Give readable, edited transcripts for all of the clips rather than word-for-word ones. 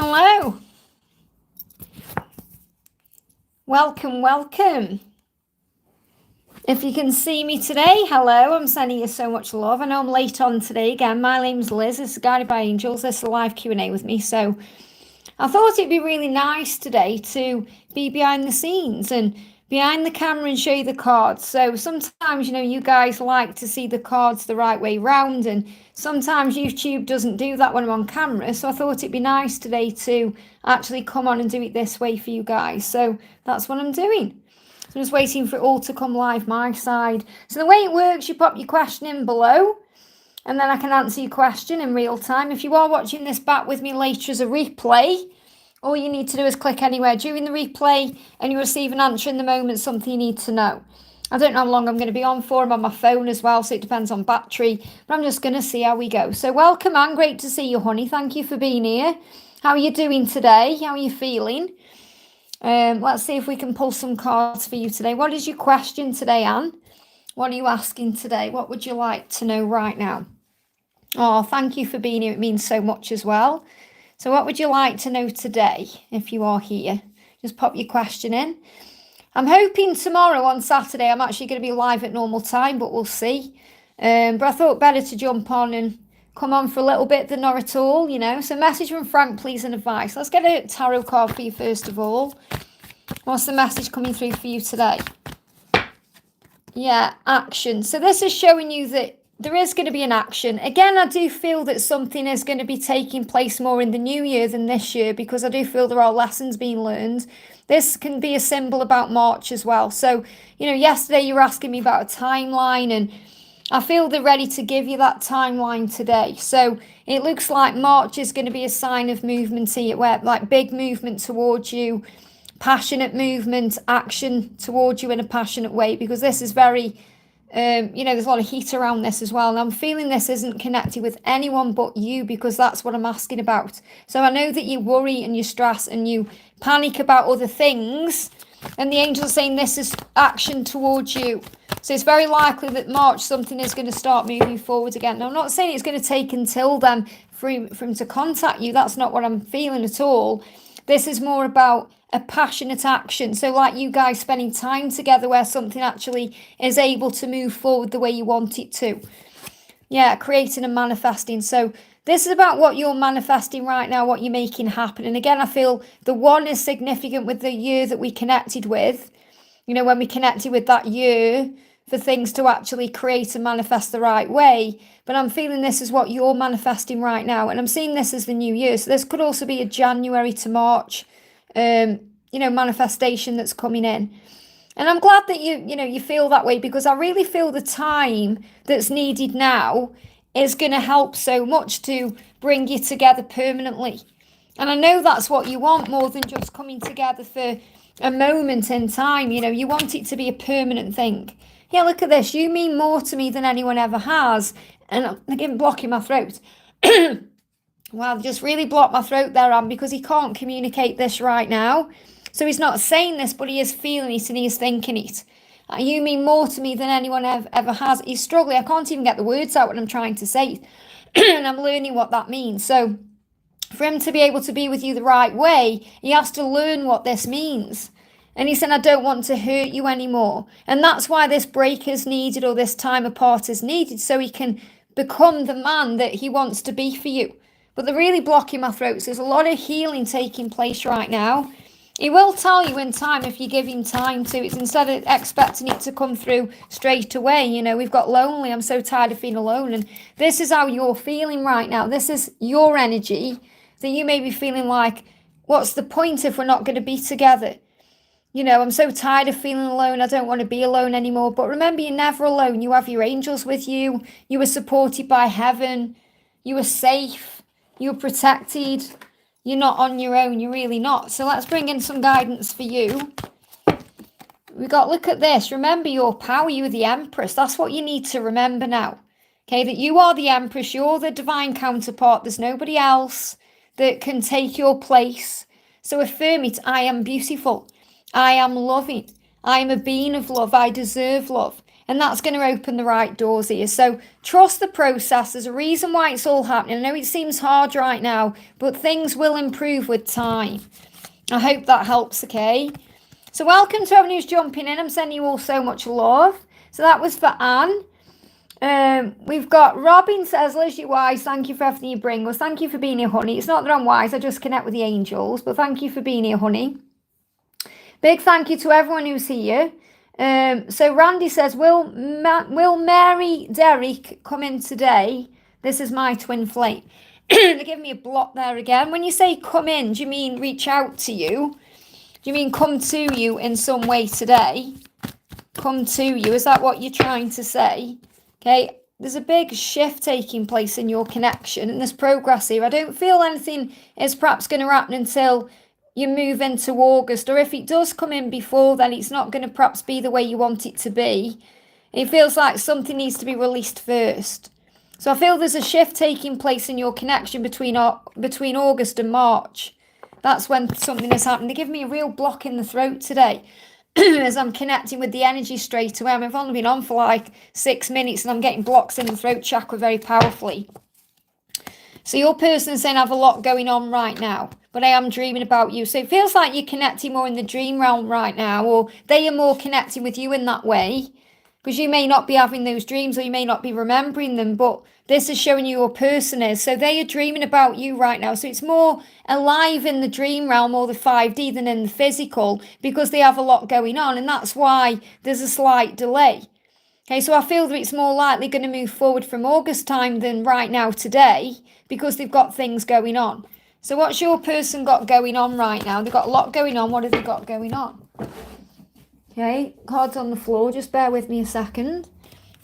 Hello. Welcome. If you can see me today, hello, I'm sending you so much love. I know I'm late on today again. My name's Liz. This is Guided by Angels. This is a live Q&A with me. So I thought it'd be really nice today to be behind the scenes and behind the camera and show you the cards. So sometimes, you guys like to see the cards the right way round, and sometimes YouTube doesn't do that when I'm on camera. So I thought it'd be nice today to actually come on and do it this way for you guys. So that's what I'm doing. So I'm just waiting for it all to come live my side. So the way it works, you pop your question in below, and then I can answer your question in real time. If you are watching this back with me later as a replay, all you need to do is click anywhere during the replay and you receive an answer in the moment, something you need to know. I don't know how long I'm going to be on for. I'm on my phone as well, so it depends on battery. But I'm just going to see how we go. So welcome, Anne. Great to see you, honey. Thank you for being here. How are you doing today? How are you feeling? Let's see if we can pull some cards for you today. What is your question today, Anne? What are you asking today? What would you like to know right now? Oh, thank you for being here. It means so much as well. So what would you like to know today if you are here? Just pop your question in. I'm hoping tomorrow on Saturday I'm actually going to be live at normal time, but we'll see. But I thought better to jump on and come on for a little bit than not at all, So message from Frank, please, and advice. Let's get a tarot card for you first of all. What's the message coming through for you today? Yeah, action. So this is showing you that there is going to be an action. Again, I do feel that something is going to be taking place more in the new year than this year, because I do feel there are lessons being learned. This can be a symbol about March as well. So, yesterday you were asking me about a timeline, and I feel they're ready to give you that timeline today. So it looks like March is going to be a sign of movement here, where like big movement towards you, passionate movement, action towards you in a passionate way, because this is very... there's a lot of heat around this as well, and I'm feeling this isn't connected with anyone but you, because that's what I'm asking about. So I know that you worry and you stress and you panic about other things, and the angels are saying this is action towards you. So it's very likely that March something is going to start moving forward again. Now, I'm not saying it's going to take until then for him to contact you. That's not what I'm feeling at all. This is more about a passionate action. So like you guys spending time together where something actually is able to move forward the way you want it to. Yeah, creating and manifesting. So this is about what you're manifesting right now, what you're making happen. And again, I feel the one is significant with the year that we connected with. When we connected with that year for things to actually create and manifest the right way. But I'm feeling this is what you're manifesting right now. And I'm seeing this as the new year. So this could also be a January to March manifestation that's coming in. And I'm glad that you feel that way, because I really feel the time that's needed now is going to help so much to bring you together permanently. And I know that's what you want, more than just coming together for a moment in time. You want it to be a permanent thing. Yeah, look at this. You mean more to me than anyone ever has. And I'm again blocking my throat. Well, just really blocked my throat there, Anne, because he can't communicate this right now. So he's not saying this, but he is feeling it and he is thinking it. You mean more to me than anyone ever has. He's struggling. I can't even get the words out when I'm trying to say it. And I'm learning what that means. So for him to be able to be with you the right way, he has to learn what this means. And he said, I don't want to hurt you anymore. And that's why this break is needed, or this time apart is needed, so he can become the man that he wants to be for you. But they're really blocking my throat. So there's a lot of healing taking place right now. He will tell you in time if you give him time to. It's instead of expecting it to come through straight away. We've got lonely. I'm so tired of feeling alone. And this is how you're feeling right now. This is your energy that you may be feeling like, what's the point if we're not going to be together? I'm so tired of feeling alone. I don't want to be alone anymore. But remember, you're never alone. You have your angels with you. You are supported by heaven. You are safe. You're protected. You're not on your own. You're really not. So let's bring in some guidance for you. Look at this. Remember your power. You're the Empress. That's what you need to remember now. Okay, that you are the Empress. You're the divine counterpart. There's nobody else that can take your place. So affirm it. I am beautiful. I am loving. I am a being of love. I deserve love. And that's going to open the right doors here. So trust the process. There's a reason why it's all happening. I know it seems hard right now, but things will improve with time. I hope that helps, okay? So welcome to everyone who's jumping in. I'm sending you all so much love. So that was for Anne. We've got Robin says, Liz, you're wise. Thank you for everything you bring us. Thank you for being here, honey. It's not that I'm wise. I just connect with the angels. But thank you for being here, honey. Big thank you to everyone who's here. So Randy says, will Mary Derrick come in today? This is my twin flame. They give me a block there again. When you say come in, do you mean reach out to you? Do you mean come to you in some way today? Come to you. Is that what you're trying to say? Okay. There's a big shift taking place in your connection and there's progress here. I don't feel anything is perhaps going to happen until you move into August, or if it does come in before then, it's not going to perhaps be the way you want it to be. It feels like something needs to be released first. So I feel there's a shift taking place in your connection between August and March. That's when something is happening. They give me a real block in the throat today as I'm connecting with the energy straight away. I've only been on for like 6 minutes and I'm getting blocks in the throat chakra very powerfully. So your person is saying I have a lot going on right now, but I am dreaming about you. So it feels like you're connecting more in the dream realm right now, or they are more connecting with you in that way, because you may not be having those dreams or you may not be remembering them, but this is showing you your person is. So they are dreaming about you right now. So it's more alive in the dream realm or the 5D than in the physical, because they have a lot going on, and that's why there's a slight delay. Okay, so I feel that it's more likely going to move forward from August time than right now today, because they've got things going on. So what's your person got going on right now? They've got a lot going on. What have they got going on? Okay, cards on the floor. Just bear with me a second.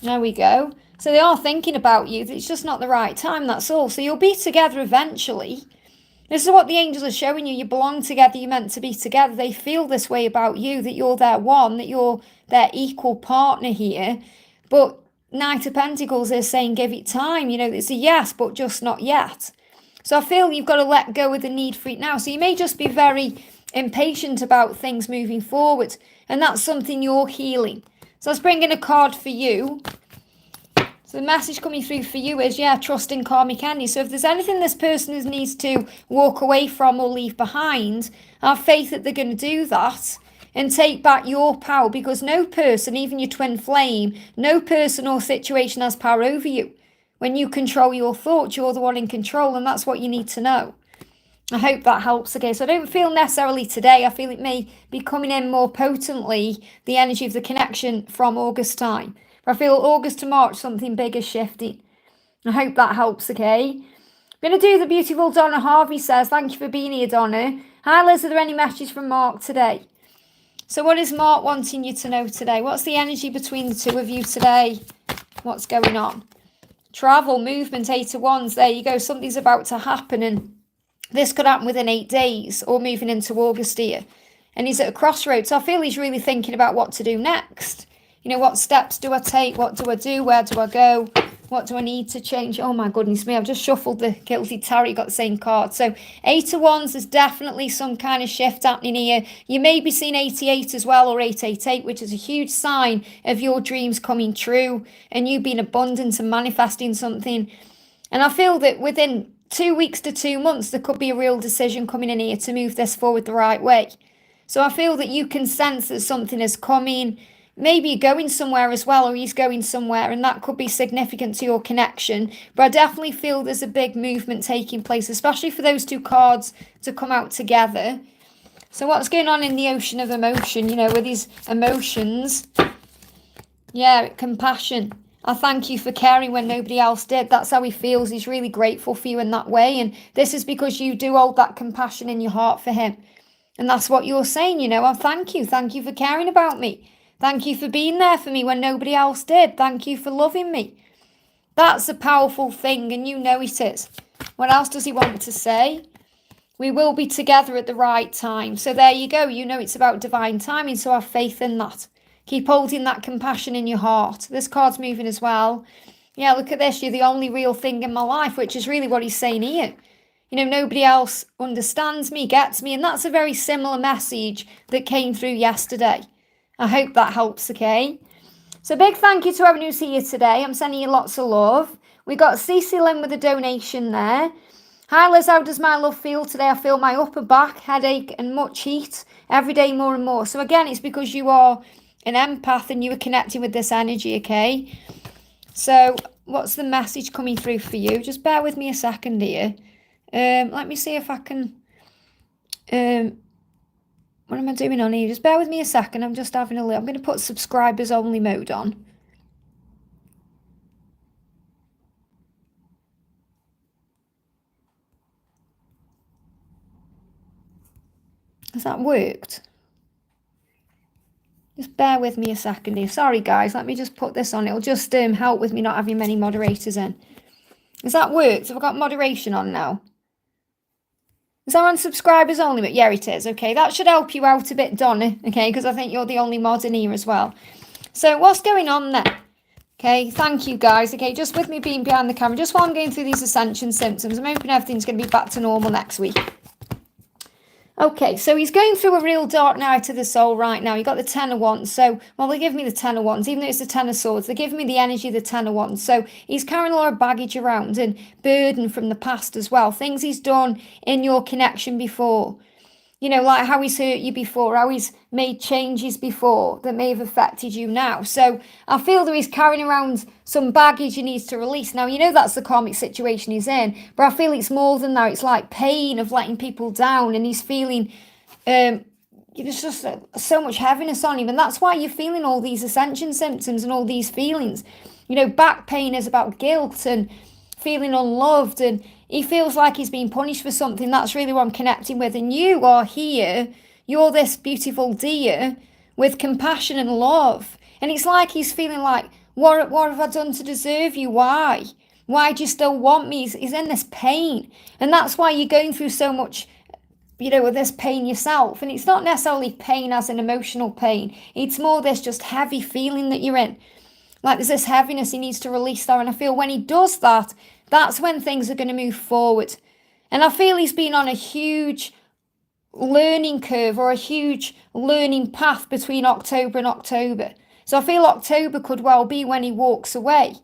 There we go. So they are thinking about you. It's just not the right time, that's all. So you'll be together eventually. This is what the angels are showing you. You belong together. You're meant to be together. They feel this way about you, that you're their one, that you're their equal partner here. But Knight of Pentacles is saying give it time. You know, it's a yes, but just not yet. So I feel you've got to let go of the need for it now. So you may just be very impatient about things moving forward. And that's something you're healing. So let's bring in a card for you. So the message coming through for you is, yeah, trust in karmic energy. So if there's anything this person needs to walk away from or leave behind, have faith that they're going to do that and take back your power, because no person, even your twin flame, no person or situation has power over you. When you control your thoughts, you're the one in control, and that's what you need to know. I hope that helps. Okay, so I don't feel necessarily today. I feel it may be coming in more potently, the energy of the connection from August time. But I feel August to March, something big is shifting. I hope that helps, okay? I'm going to do the beautiful Donna Harvey says, thank you for being here, Donna. Hi, Liz, are there any messages from Mark today? So what is Mark wanting you to know today? What's the energy between the two of you today? What's going on? Travel, movement, 8 of Wands. There you go. Something's about to happen, and this could happen within 8 days or moving into August here. And he's at a crossroads. So I feel he's really thinking about what to do next. You know, what steps do I take? What do I do? Where do I go? What do I need to change? Oh my goodness me, I've just shuffled the Guilty Tarot, got the same card. So 8 of Wands, there's definitely some kind of shift happening here. You may be seeing 88 as well, or 888, which is a huge sign of your dreams coming true and you being abundant and manifesting something. And I feel that within 2 weeks to 2 months, there could be a real decision coming in here to move this forward the right way. So I feel that you can sense that something is coming. Maybe you're going somewhere as well, or he's going somewhere, and that could be significant to your connection. But I definitely feel there's a big movement taking place, especially for those two cards to come out together. So what's going on in the ocean of emotion, you know, with these emotions? Yeah, compassion. I thank you for caring when nobody else did. That's how he feels. He's really grateful for you in that way. And this is because you do hold that compassion in your heart for him. And that's what you're saying, you know. I thank you. Thank you for caring about me. Thank you for being there for me when nobody else did. Thank you for loving me. That's a powerful thing, and you know it is. What else does he want to say? We will be together at the right time. So there you go. You know it's about divine timing, so have faith in that. Keep holding that compassion in your heart. This card's moving as well. Yeah, look at this. You're the only real thing in my life, which is really what he's saying here. You know, nobody else understands me, gets me, and that's a very similar message that came through yesterday. I hope that helps, okay? So big thank you to everyone who's here today. I'm sending you lots of love. We got Cece Lynn with a donation there. Hi Liz, how does my love feel today? I feel my upper back, headache and much heat every day more and more. So again, it's because you are an empath and you are connecting with this energy, okay? So what's the message coming through for you? Just bear with me a second here. Let me see if I can... what am I doing on here? Just bear with me a second. I'm just having a look. I'm going to put subscribers only mode on. Has that worked? Just bear with me a second here. Sorry, guys. Let me just put this on. It'll just help with me not having many moderators in. Has that worked? Have I got moderation on now? Is that on subscribers only? But yeah, it is. Okay, that should help you out a bit, Donna. Okay, because I think you're the only mod in here as well. So what's going on there? Okay, thank you, guys. Okay, just with me being behind the camera, just while I'm going through these Ascension symptoms, I'm hoping everything's going to be back to normal next week. Okay, so he's going through a real dark night of the soul right now. You got the Ten of Wands. So, well, they give me the Ten of Wands, even though it's the Ten of Swords. They give me the energy of the Ten of Wands. So he's carrying a lot of baggage around and burden from the past as well. Things he's done in your connection before. You know, like how he's hurt you before, how he's made changes before that may have affected you now. So I feel that he's carrying around some baggage he needs to release. Now, you know that's the karmic situation he's in, but I feel it's more than that. It's like pain of letting people down, and he's feeling, there's just so much heaviness on him. And that's why you're feeling all these Ascension symptoms and all these feelings. You know, back pain is about guilt and feeling unloved, and he feels like he's being punished for something. That's really what I'm connecting with. And you are here. You're this beautiful deer with compassion and love. And it's like he's feeling like, what have I done to deserve you? Why? Why do you still want me? He's in this pain. And that's why you're going through so much, you know, with this pain yourself. And it's not necessarily pain as an emotional pain. It's more this just heavy feeling that you're in. Like there's this heaviness he needs to release there. And I feel when he does that, that's when things are going to move forward. And I feel he's been on a huge learning curve or a huge learning path between October and October. So I feel October could well be when he walks away,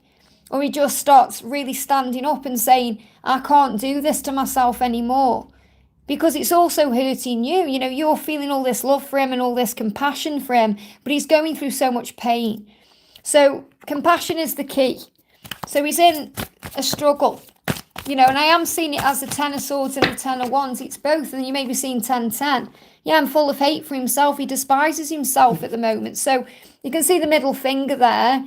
or he just starts really standing up and saying, I can't do this to myself anymore. Because it's also hurting you. You know, you're feeling all this love for him and all this compassion for him, but he's going through so much pain. So compassion is the key. So he's in a struggle, you know, and I am seeing it as the Ten of Swords and the Ten of Wands. It's both, and you may be seeing 10-10. Yeah, I'm full of hate for himself. He despises himself at the moment. So you can see the middle finger there.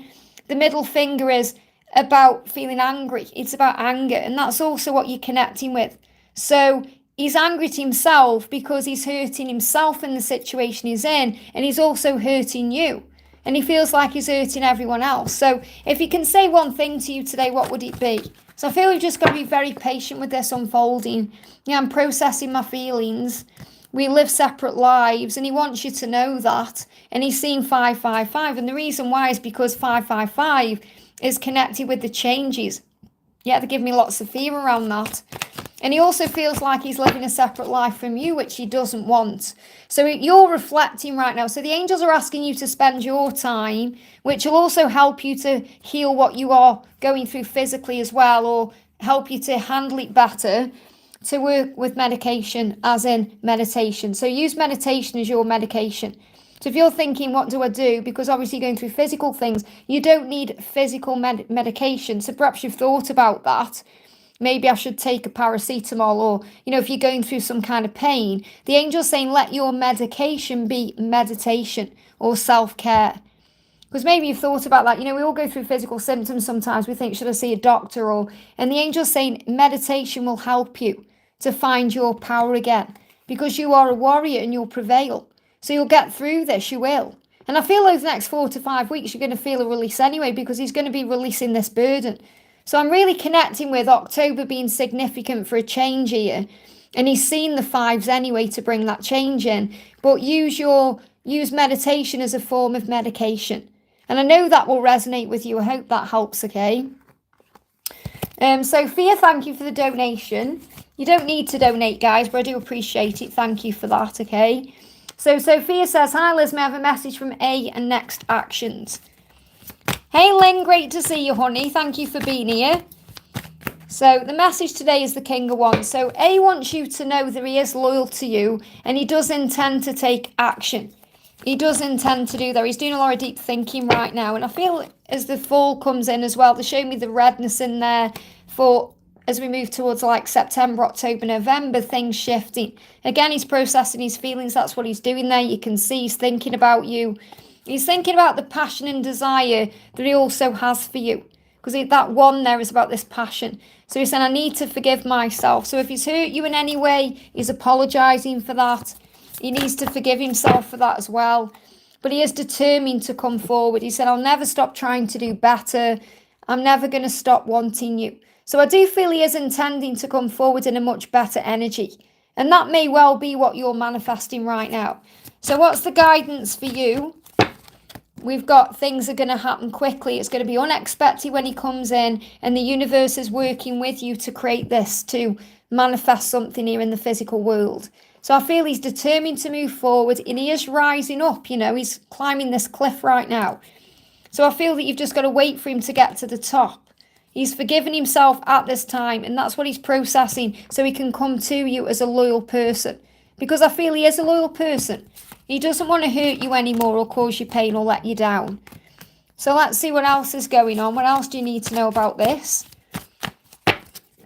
The middle finger is about feeling angry. It's about anger, and that's also what you're connecting with. So he's angry at himself because he's hurting himself in the situation he's in, and he's also hurting you. And he feels like he's hurting everyone else. So if he can say one thing to you today, what would it be? So I feel you've just got to be very patient with this unfolding. Yeah, I'm processing my feelings. We live separate lives, and he wants you to know that. And he's seeing 555. And the reason why is because 555 is connected with the changes. Yeah, they give me lots of fear around that. And he also feels like he's living a separate life from you, which he doesn't want. So you're reflecting right now. So the angels are asking you to spend your time, which will also help you to heal what you are going through physically as well, or help you to handle it better, to work with medication, as in meditation. So use meditation as your medication. So if you're thinking, what do I do? Because obviously you're going through physical things, you don't need physical medication. So perhaps you've thought about that. Maybe I should take a paracetamol, or, you know, if you're going through some kind of pain, the angel's saying, let your medication be meditation or self-care. Because maybe you've thought about that. You know, we all go through physical symptoms sometimes. We think, should I see a doctor? And the angel's saying meditation will help you to find your power again, because you are a warrior and you'll prevail. So you'll get through this, you will. And I feel over the next 4 to 5 weeks, you're going to feel a release anyway, because he's going to be releasing this burden. So I'm really connecting with October being significant for a change here. And he's seen the 5s anyway to bring that change in. But use meditation as a form of medication. And I know that will resonate with you. I hope that helps, okay? Sophia, thank you for the donation. You don't need to donate, guys, but I do appreciate it. Thank you for that, okay? So Sophia says, hi Liz, may I have a message from A and next actions? Hey Lynn, great to see you, honey. Thank you for being here. So the message today is the King of Wands. So A wants you to know that he is loyal to you and he does intend to take action. He does intend to do that. He's doing a lot of deep thinking right now. And I feel as the fall comes in as well, they show me the redness in there for as we move towards like September, October, November, things shifting. Again, he's processing his feelings. That's what he's doing there. You can see he's thinking about you. He's thinking about the passion and desire that he also has for you. Because that one there is about this passion. So he's saying, I need to forgive myself. So if he's hurt you in any way, he's apologising for that. He needs to forgive himself for that as well. But he is determined to come forward. He said, I'll never stop trying to do better. I'm never going to stop wanting you. So I do feel he is intending to come forward in a much better energy. And that may well be what you're manifesting right now. So what's the guidance for you? We've got things are going to happen quickly. It's going to be unexpected when he comes in. And the universe is working with you to create this, to manifest something here in the physical world. So I feel he's determined to move forward. And he is rising up, you know. He's climbing this cliff right now. So I feel that you've just got to wait for him to get to the top. He's forgiven himself at this time, and that's what he's processing so he can come to you as a loyal person. Because I feel he is a loyal person. He doesn't want to hurt you anymore or cause you pain or let you down. So let's see what else is going on. What else do you need to know about this?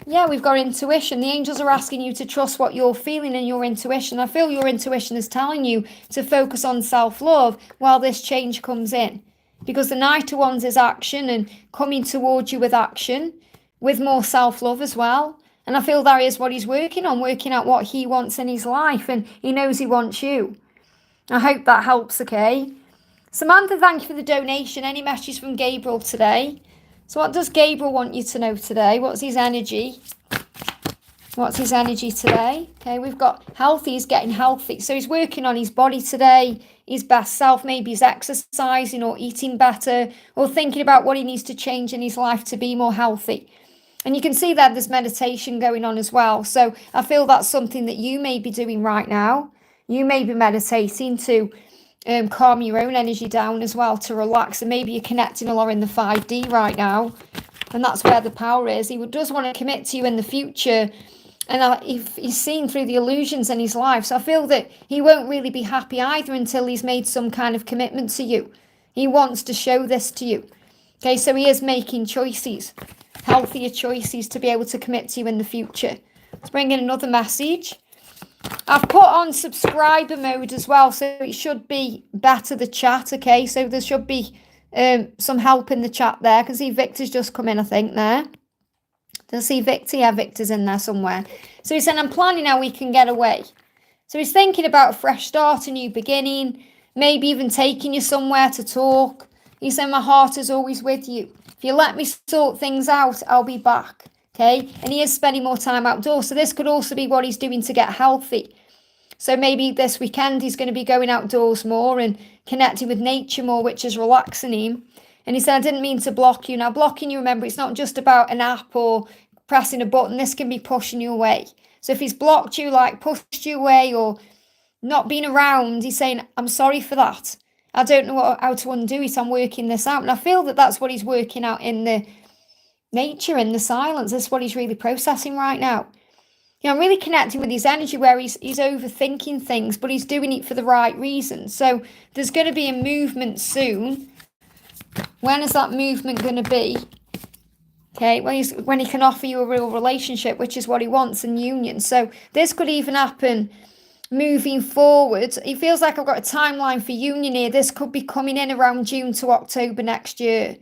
Yeah, we've got intuition. The angels are asking you to trust what you're feeling in your intuition. I feel your intuition is telling you to focus on self-love while this change comes in. Because the Knight of Wands is action and coming towards you with action, with more self-love as well. And I feel that is what he's working on, working out what he wants in his life. And he knows he wants you. I hope that helps, okay? Samantha, thank you for the donation. Any message from Gabriel today? So what does Gabriel want you to know today? What's his energy? What's his energy today? Okay, we've got healthy. He's getting healthy. So he's working on his body today, his best self. Maybe he's exercising or eating better or thinking about what he needs to change in his life to be more healthy. And you can see that there's meditation going on as well. So I feel that's something that you may be doing right now. You may be meditating to calm your own energy down as well, to relax. And maybe you're connecting a lot in the 5D right now. And that's where the power is. He does want to commit to you in the future. And he's seen through the illusions in his life. So I feel that he won't really be happy either until he's made some kind of commitment to you. He wants to show this to you. Okay, so he is making choices, healthier choices to be able to commit to you in the future. Let's bring in another message. I've put on subscriber mode as well, so it should be better, the chat, okay? So there should be some help in the chat there. I can see Victor's just come in, I think, there. Did I see Victor? Yeah, Victor's in there somewhere. So he's saying, I'm planning how we can get away. So he's thinking about a fresh start, a new beginning, maybe even taking you somewhere to talk. He's saying, my heart is always with you. If you let me sort things out, I'll be back. Okay? And he is spending more time outdoors. So this could also be what he's doing to get healthy. So maybe this weekend he's going to be going outdoors more and connecting with nature more, which is relaxing him. And he said, I didn't mean to block you. Now, blocking you, remember, it's not just about an app or pressing a button. This can be pushing you away. So if he's blocked you, like pushed you away or not been around, he's saying, I'm sorry for that. I don't know how to undo it. I'm working this out. And I feel that that's what he's working out in the nature, in the silence. That's what he's really processing right now. You know, I'm really connecting with his energy where he's overthinking things, but he's doing it for the right reasons. So there's going to be a movement soon. When is that movement going to be? Okay, when he can offer you a real relationship, which is what he wants in union. So this could even happen moving forward. It feels like I've got a timeline for union here. This could be coming in around June to October next year.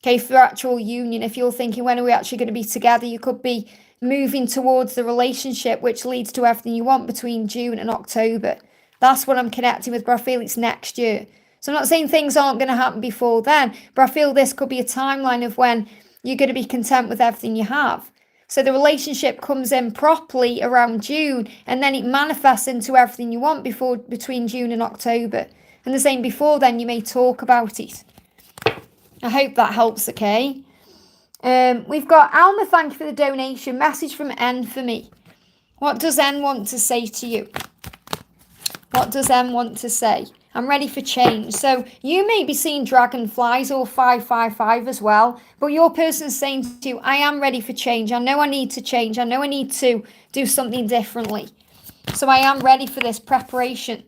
Okay, for actual union. If you're thinking, when are we actually going to be together? You could be moving towards the relationship, which leads to everything you want between June and October. That's what I'm connecting with, but I feel it's next year. So I'm not saying things aren't going to happen before then, but I feel this could be a timeline of when you're going to be content with everything you have. So the relationship comes in properly around June, and then it manifests into everything you want between June and October. And the same before then, you may talk about it. I hope that helps, okay? We've got Alma, thank you for the donation. Message from N for me. What does N want to say to you? What does N want to say? I'm ready for change. So you may be seeing dragonflies or 555 as well, but your person's saying to you, I am ready for change. I know I need to change. I know I need to do something differently. So I am ready for this preparation.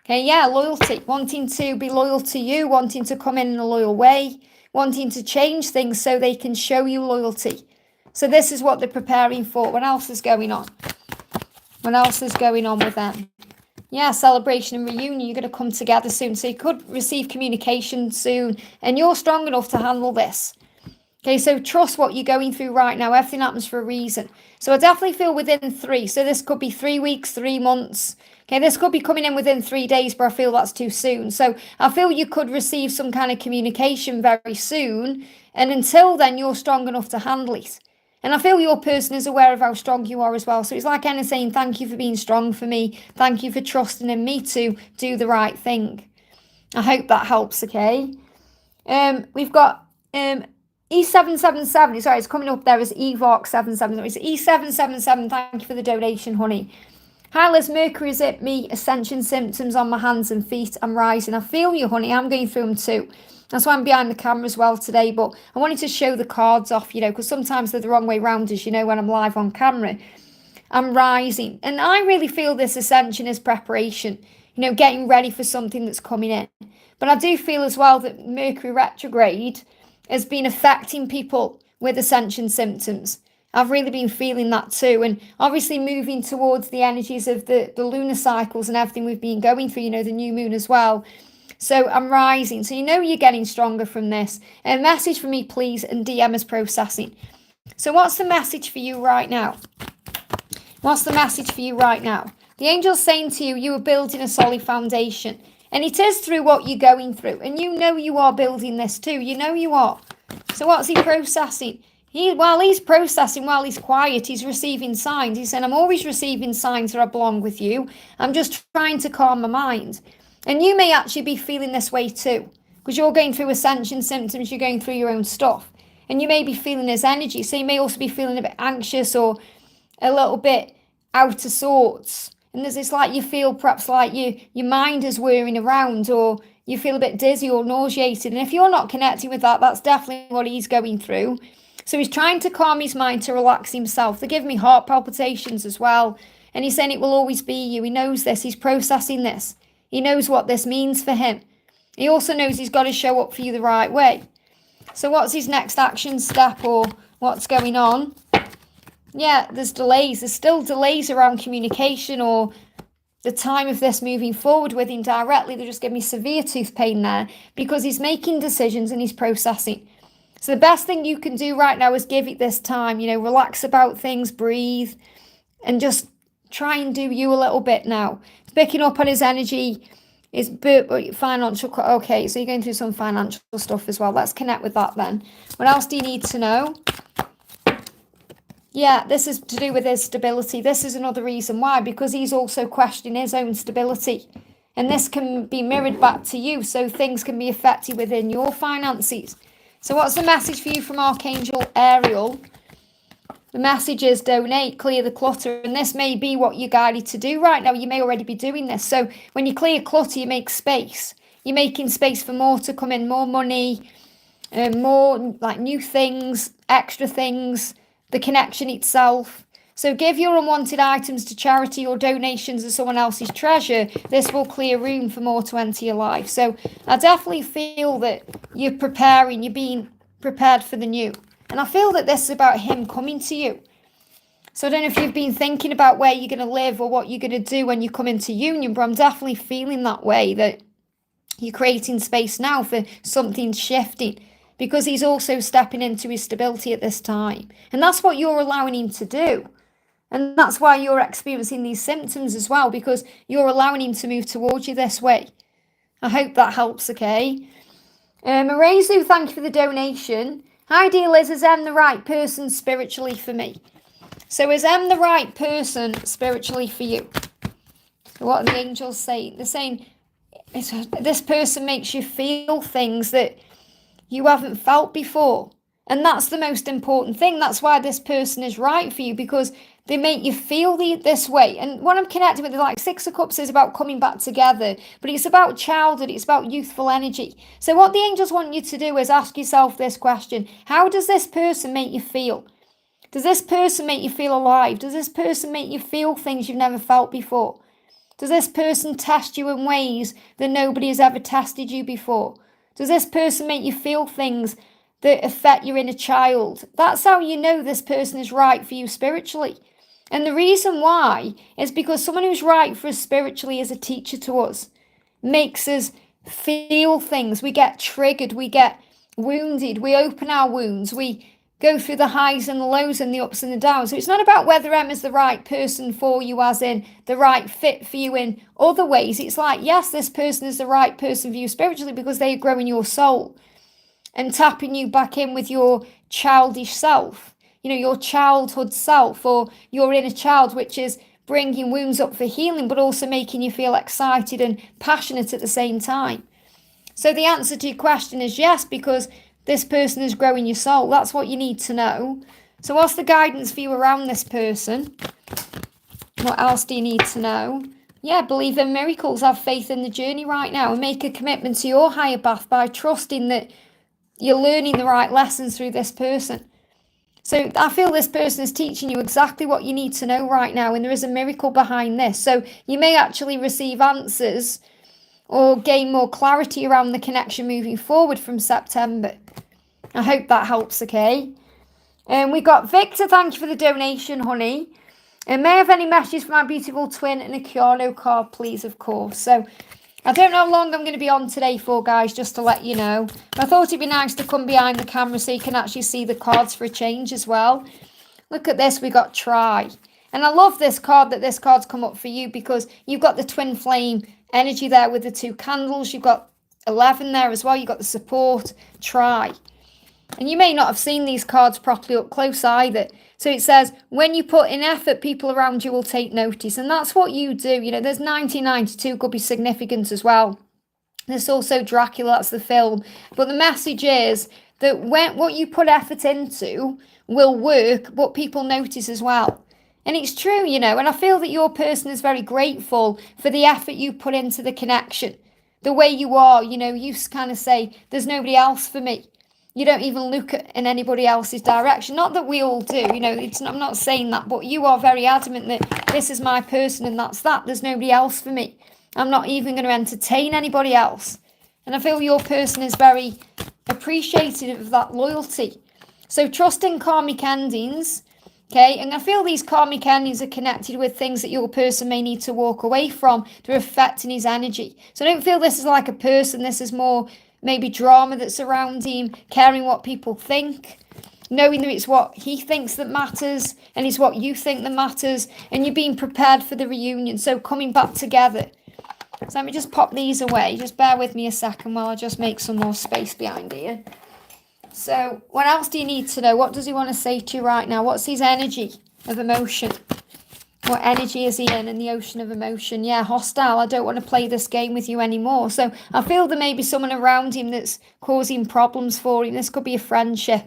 Okay, yeah, loyalty, wanting to be loyal to you, wanting to come in a loyal way, wanting to change things so they can show you loyalty. So this is what they're preparing for. What else is going on? What else is going on with them? Yeah, celebration and reunion. You're going to come together soon. So you could receive communication soon. And you're strong enough to handle this. Okay, so trust what you're going through right now. Everything happens for a reason. So I definitely feel within 3. So this could be 3 weeks, 3 months. Okay, this could be coming in within 3 days, but I feel that's too soon. So I feel you could receive some kind of communication very soon. And until then, you're strong enough to handle it. And I feel your person is aware of how strong you are as well. So it's like Anna saying, thank you for being strong for me. Thank you for trusting in me to do the right thing. I hope that helps, okay? We've got E777. Sorry, it's coming up there as EVOC77. It's E777. Thank you for the donation, honey. Hi, Liz. Mercury is at me. Ascension symptoms on my hands and feet. I'm rising. I feel you, honey. I'm going through them too. That's why I'm behind the camera as well today. But I wanted to show the cards off, because sometimes they're the wrong way round, as you know, when I'm live on camera. I'm rising. And I really feel this ascension is preparation, getting ready for something that's coming in. But I do feel as well that Mercury retrograde has been affecting people with ascension symptoms. I've really been feeling that too. And obviously moving towards the energies of the lunar cycles and everything we've been going through, the new moon as well. So I'm rising. So you're getting stronger from this. A message for me, please, and DM is processing. So what's the message for you right now? What's the message for you right now? The angel's saying to you, you are building a solid foundation. And it is through what you're going through. And you are building this too. You are. So what's he processing? While he's processing, while he's quiet, he's receiving signs. He's saying, I'm always receiving signs that I belong with you. I'm just trying to calm my mind. And you may actually be feeling this way too, because you're going through ascension symptoms, you're going through your own stuff, and you may be feeling his energy. So you may also be feeling a bit anxious or a little bit out of sorts. And it's like you feel perhaps like your mind is whirring around, or you feel a bit dizzy or nauseated. And if you're not connecting with that, that's definitely what he's going through. So he's trying to calm his mind to relax himself. They give me heart palpitations as well. And he's saying it will always be you. He knows this. He's processing this. He knows what this means for him. He also knows he's got to show up for you the right way. So what's his next action step, or what's going on? Yeah, there's delays. There's still delays around communication or the time of this moving forward with him directly. They just give me severe tooth pain there because he's making decisions and he's processing. So the best thing you can do right now is give it this time. Relax about things, breathe, and just try and do you a little bit now. Picking up on his energy is financial. Okay, so you're going through some financial stuff as well. Let's connect with that then. What else do you need to know? Yeah, this is to do with his stability. This is another reason why, because he's also questioning his own stability. And this can be mirrored back to you, so things can be affected within your finances. So what's the message for you from Archangel Ariel? The message is donate, clear the clutter. And this may be what you're guided to do right now. You may already be doing this. So when you clear clutter, you make space. You're making space for more to come in, more money, more like new things, extra things, the connection itself. So give your unwanted items to charity or donations of someone else's treasure. This will clear room for more to enter your life. So I definitely feel that you're preparing, you're being prepared for the new. And I feel that this is about him coming to you. So I don't know if you've been thinking about where you're going to live or what you're going to do when you come into union, but I'm definitely feeling that way, that you're creating space now for something shifting, because he's also stepping into his stability at this time. And that's what you're allowing him to do. And that's why you're experiencing these symptoms as well, because you're allowing him to move towards you this way. I hope that helps, okay? Marezu, thank you for the donation. Hi, dear Liz, is Em the right person spiritually for me? So is Em the right person spiritually for you? What are the angels saying? They're saying this person makes you feel things that you haven't felt before. And that's the most important thing. That's why this person is right for you, because They make you feel this way. And what I'm connecting with, like Six of Cups is about coming back together, but it's about childhood, it's about youthful energy. So what the angels want you to do is ask yourself this question: how does this person make you feel? Does this person make you feel alive? Does this person make you feel things you've never felt before? Does this person test you in ways that nobody has ever tested you before? Does this person make you feel things that affect your inner child? That's how you know this person is right for you spiritually. And the reason why is because someone who's right for us spiritually is a teacher to us, makes us feel things. We get triggered, we get wounded, we open our wounds, we go through the highs and the lows and the ups and the downs. So it's not about whether Emma's the right person for you, as in the right fit for you in other ways. It's like, yes, this person is the right person for you spiritually because they are growing your soul and tapping you back in with your childish self, your childhood self, or your inner child, which is bringing wounds up for healing, but also making you feel excited and passionate at the same time. So the answer to your question is yes, because this person is growing your soul. That's what you need to know. So what's the guidance for you around this person? What else do you need to know? Yeah, believe in miracles, have faith in the journey right now, and make a commitment to your higher path by trusting that you're learning the right lessons through this person. So I feel this person is teaching you exactly what you need to know right now, and there is a miracle behind this. So you may actually receive answers or gain more clarity around the connection moving forward from September. I hope that helps, okay? And we got Victor, thank you for the donation, honey. And may I have any messages for my beautiful twin and a Kiano card, please, of course. So I don't know how long I'm going to be on today for, guys, just to let you know. But I thought it'd be nice to come behind the camera so you can actually see the cards for a change as well. Look at this, we got try. And I love this card, that this card's come up for you, because you've got the twin flame energy there with the 2 candles. You've got 11 there as well. You've got the support, try. And you may not have seen these cards properly up close either. So it says, when you put in effort, people around you will take notice. And that's what you do. There's 1992 could be significant as well. There's also Dracula, that's the film. But the message is that what you put effort into will work, but people notice as well. And it's true, and I feel that your person is very grateful for the effort you put into the connection. The way you are, you kind of say, there's nobody else for me. You don't even look in anybody else's direction. Not that we all do, I'm not saying that, but you are very adamant that this is my person and that's that. There's nobody else for me. I'm not even going to entertain anybody else. And I feel your person is very appreciative of that loyalty. So trust in karmic endings, okay? And I feel these karmic endings are connected with things that your person may need to walk away from. They're affecting his energy. So I don't feel this is like a person. This is more maybe drama that's around him, caring what people think, knowing that it's what he thinks that matters and it's what you think that matters, and you're being prepared for the reunion, so coming back together. So let me just pop these away. Just bear with me a second while I just make some more space behind here. So what else do you need to know? What does he want to say to you right now? What's his energy of emotion? What energy is he in the ocean of emotion? Yeah, hostile. I don't want to play this game with you anymore. So I feel there may be someone around him that's causing problems for him. This could be a friendship.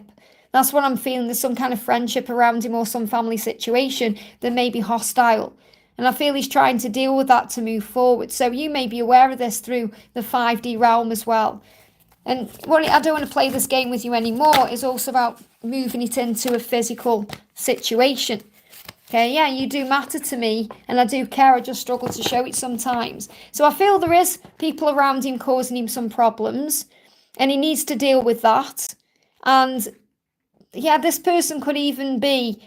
That's what I'm feeling. There's some kind of friendship around him or some family situation that may be hostile. And I feel he's trying to deal with that to move forward. So you may be aware of this through the 5D realm as well. And what I don't want to play this game with you anymore is also about moving it into a physical situation. Okay, yeah, you do matter to me, and I do care. I just struggle to show it sometimes. So I feel there is people around him causing him some problems, and he needs to deal with that. And yeah, this person could even be,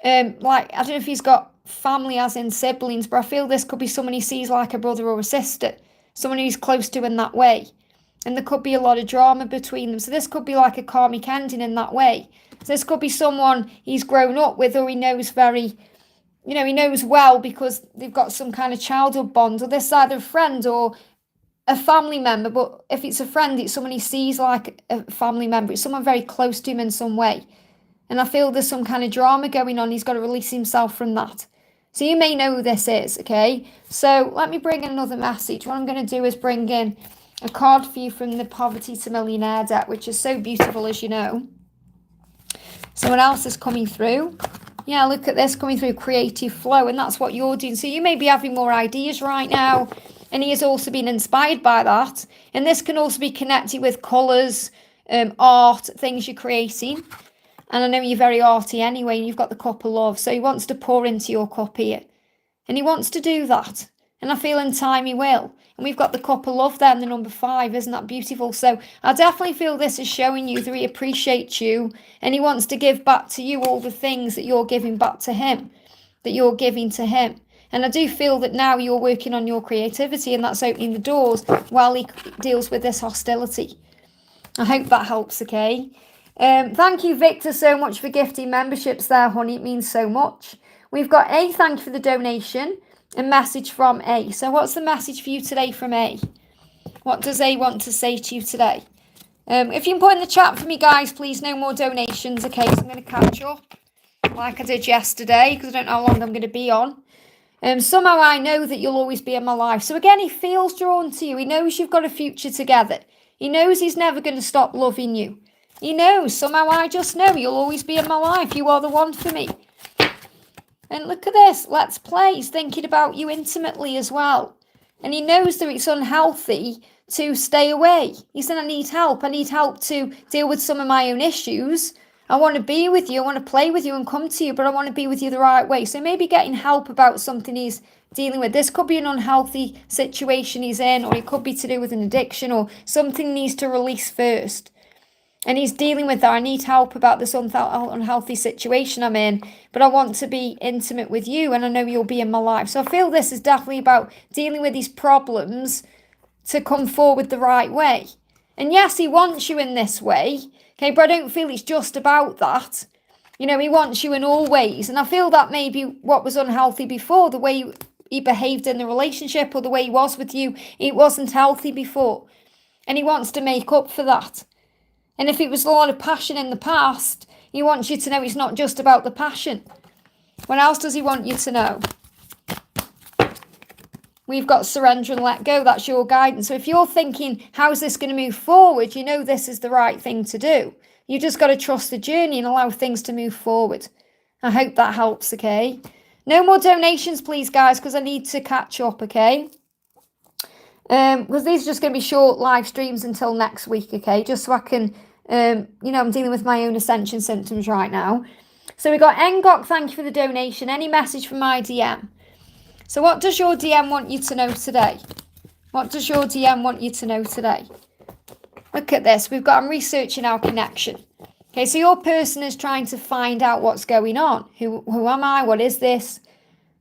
I don't know if he's got family as in siblings, but I feel this could be someone he sees like a brother or a sister, someone he's close to in that way. And there could be a lot of drama between them. So this could be like a karmic ending in that way. So this could be someone he's grown up with, or he knows he knows well because they've got some kind of childhood bond, or this either a friend or a family member. But if it's a friend, it's someone he sees like a family member. It's someone very close to him in some way. And I feel there's some kind of drama going on. He's got to release himself from that. So you may know who this is, okay? So let me bring in another message. What I'm going to do is bring in a card for you from the Poverty to Millionaire deck, which is so beautiful, as you know. So what else is coming through? Yeah, look at this coming through, creative flow, and that's what you're doing. So you may be having more ideas right now, and he has also been inspired by that. And this can also be connected with colours, art, things you're creating. And I know you're very arty anyway, and you've got the cup of love. So he wants to pour into your cup here. And he wants to do that. And I feel in time he will. And we've got the cup of love there in the number 5. Isn't that beautiful? So I definitely feel this is showing you that he appreciates you. And he wants to give back to you all the things that you're giving back to him. That you're giving to him. And I do feel that now you're working on your creativity. And that's opening the doors while he deals with this hostility. I hope that helps, okay? Thank you, Victor, so much for gifting memberships there, honey. It means so much. We've got A, thank you for the donation. A message from A. So what's the message for you today from A? What does A want to say to you today? If you can put in the chat for me, guys, please, no more donations, okay? So I'm going to catch up like I did yesterday because I don't know how long I'm going to be on. Somehow I know that you'll always be in my life. So again, he feels drawn to you. He knows you've got a future together. He knows he's never going to stop loving you. He knows. Somehow I just know you'll always be in my life. You are the one for me. And look at this. Let's play. He's thinking about you intimately as well. And he knows that it's unhealthy to stay away. He said, I need help. I need help to deal with some of my own issues. I want to be with you. I want to play with you and come to you, but I want to be with you the right way. So maybe getting help about something he's dealing with. This could be an unhealthy situation he's in, or it could be to do with an addiction or something he needs to release first. And he's dealing with that. I need help about this unhealthy situation I'm in, but I want to be intimate with you and I know you'll be in my life. So I feel this is definitely about dealing with these problems to come forward the right way. And yes, he wants you in this way, okay, but I don't feel it's just about that. You know, he wants you in all ways. And I feel that maybe what was unhealthy before, the way he behaved in the relationship or the way he was with you, it wasn't healthy before. And he wants to make up for that. And if it was a lot of passion in the past, he wants you to know it's not just about the passion. What else does he want you to know? We've got surrender and let go. That's your guidance. So if you're thinking, how's this going to move forward? You know this is the right thing to do. You just got to trust the journey and allow things to move forward. I hope that helps, okay? No more donations, please, guys, because I need to catch up, okay? Because these are just going to be short live streams until next week, okay? Just so I can, I'm dealing with my own ascension symptoms right now. So we got Ngok, thank you for the donation. Any message from my DM? So what does your DM want you to know today? What does your DM want you to know today? Look at this. I'm researching our connection. Okay, so your person is trying to find out what's going on. Who am I? What is this?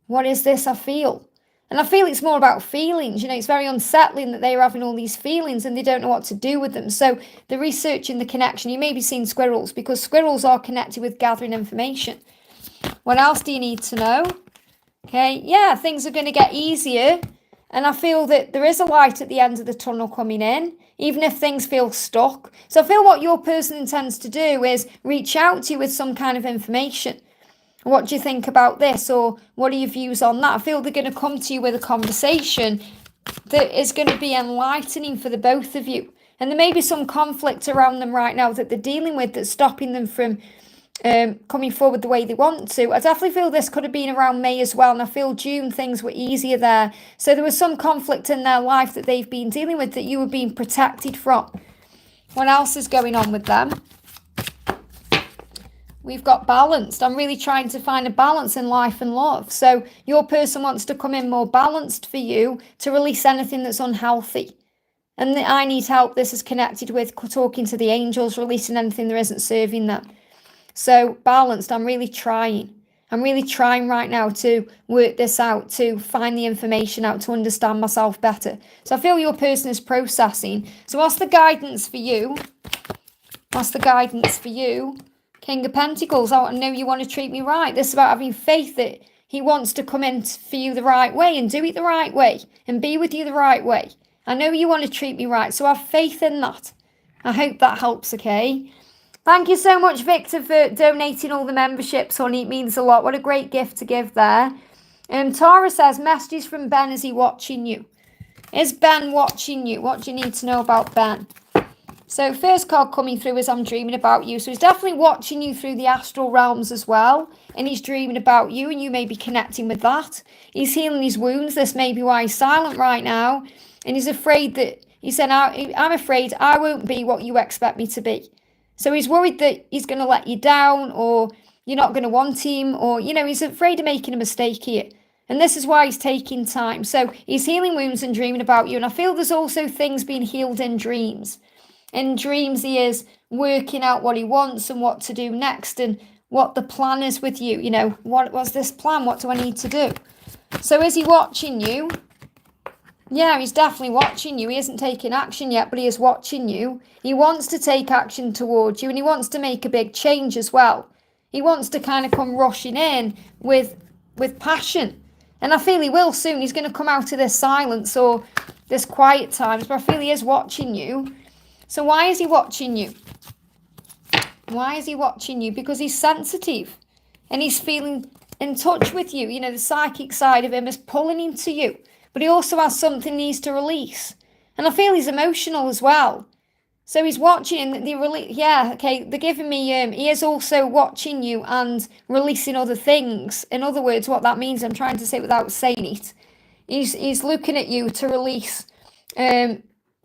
What is this I feel? And I feel it's more about feelings. You know, it's very unsettling that they're having all these feelings and they don't know what to do with them. So the research and the connection, you may be seeing squirrels because squirrels are connected with gathering information. What else do you need to know? Okay, yeah, things are going to get easier. And I feel that there is a light at the end of the tunnel coming in, even if things feel stuck. So I feel what your person intends to do is reach out to you with some kind of information. What do you think about this? Or what are your views on that? I feel they're going to come to you with a conversation that is going to be enlightening for the both of you. And there may be some conflict around them right now that they're dealing with that's stopping them from coming forward the way they want to. I definitely feel this could have been around May as well. And I feel June things were easier there. So there was some conflict in their life that they've been dealing with that you were being protected from. What else is going on with them? We've got balanced. I'm really trying to find a balance in life and love. So your person wants to come in more balanced for you to release anything that's unhealthy. And I need help. This is connected with talking to the angels, releasing anything that isn't serving them. So balanced. I'm really trying. I'm really trying right now to work this out, to find the information out, to understand myself better. So I feel your person is processing. So what's the guidance for you? What's the guidance for you? King of Pentacles, I know you want to treat me right. This is about having faith that he wants to come in for you the right way and do it the right way and be with you the right way. I know you want to treat me right, so have faith in that. I hope that helps, okay? Thank you so much, Victor, for donating all the memberships, honey. It means a lot. What a great gift to give there. Tara says, messages from Ben, is he watching you? Is Ben watching you? What do you need to know about Ben? So first card coming through is I'm dreaming about you. So he's definitely watching you through the astral realms as well. And he's dreaming about you and you may be connecting with that. He's healing his wounds. This may be why he's silent right now. And he's afraid that, he said, I'm afraid I won't be what you expect me to be. So he's worried that he's going to let you down, or you're not going to want him, or, he's afraid of making a mistake here. And this is why he's taking time. So he's healing wounds and dreaming about you. And I feel there's also things being healed in dreams. In dreams, he is working out what he wants and what to do next and what the plan is with you. What was this plan? What do I need to do? So is he watching you? Yeah, he's definitely watching you. He isn't taking action yet, but he is watching you. He wants to take action towards you, and he wants to make a big change as well. He wants to kind of come rushing in with passion. And I feel he will soon. He's going to come out of this silence or this quiet times, but I feel he is watching you. So why is he watching you? Why is he watching you? Because he's sensitive and he's feeling in touch with you. The psychic side of him is pulling him to you, but he also has something he needs to release. And I feel he's emotional as well. So he's watching they're giving me, he is also watching you and releasing other things. In other words, what that means, I'm trying to say without saying it, he's looking at you to release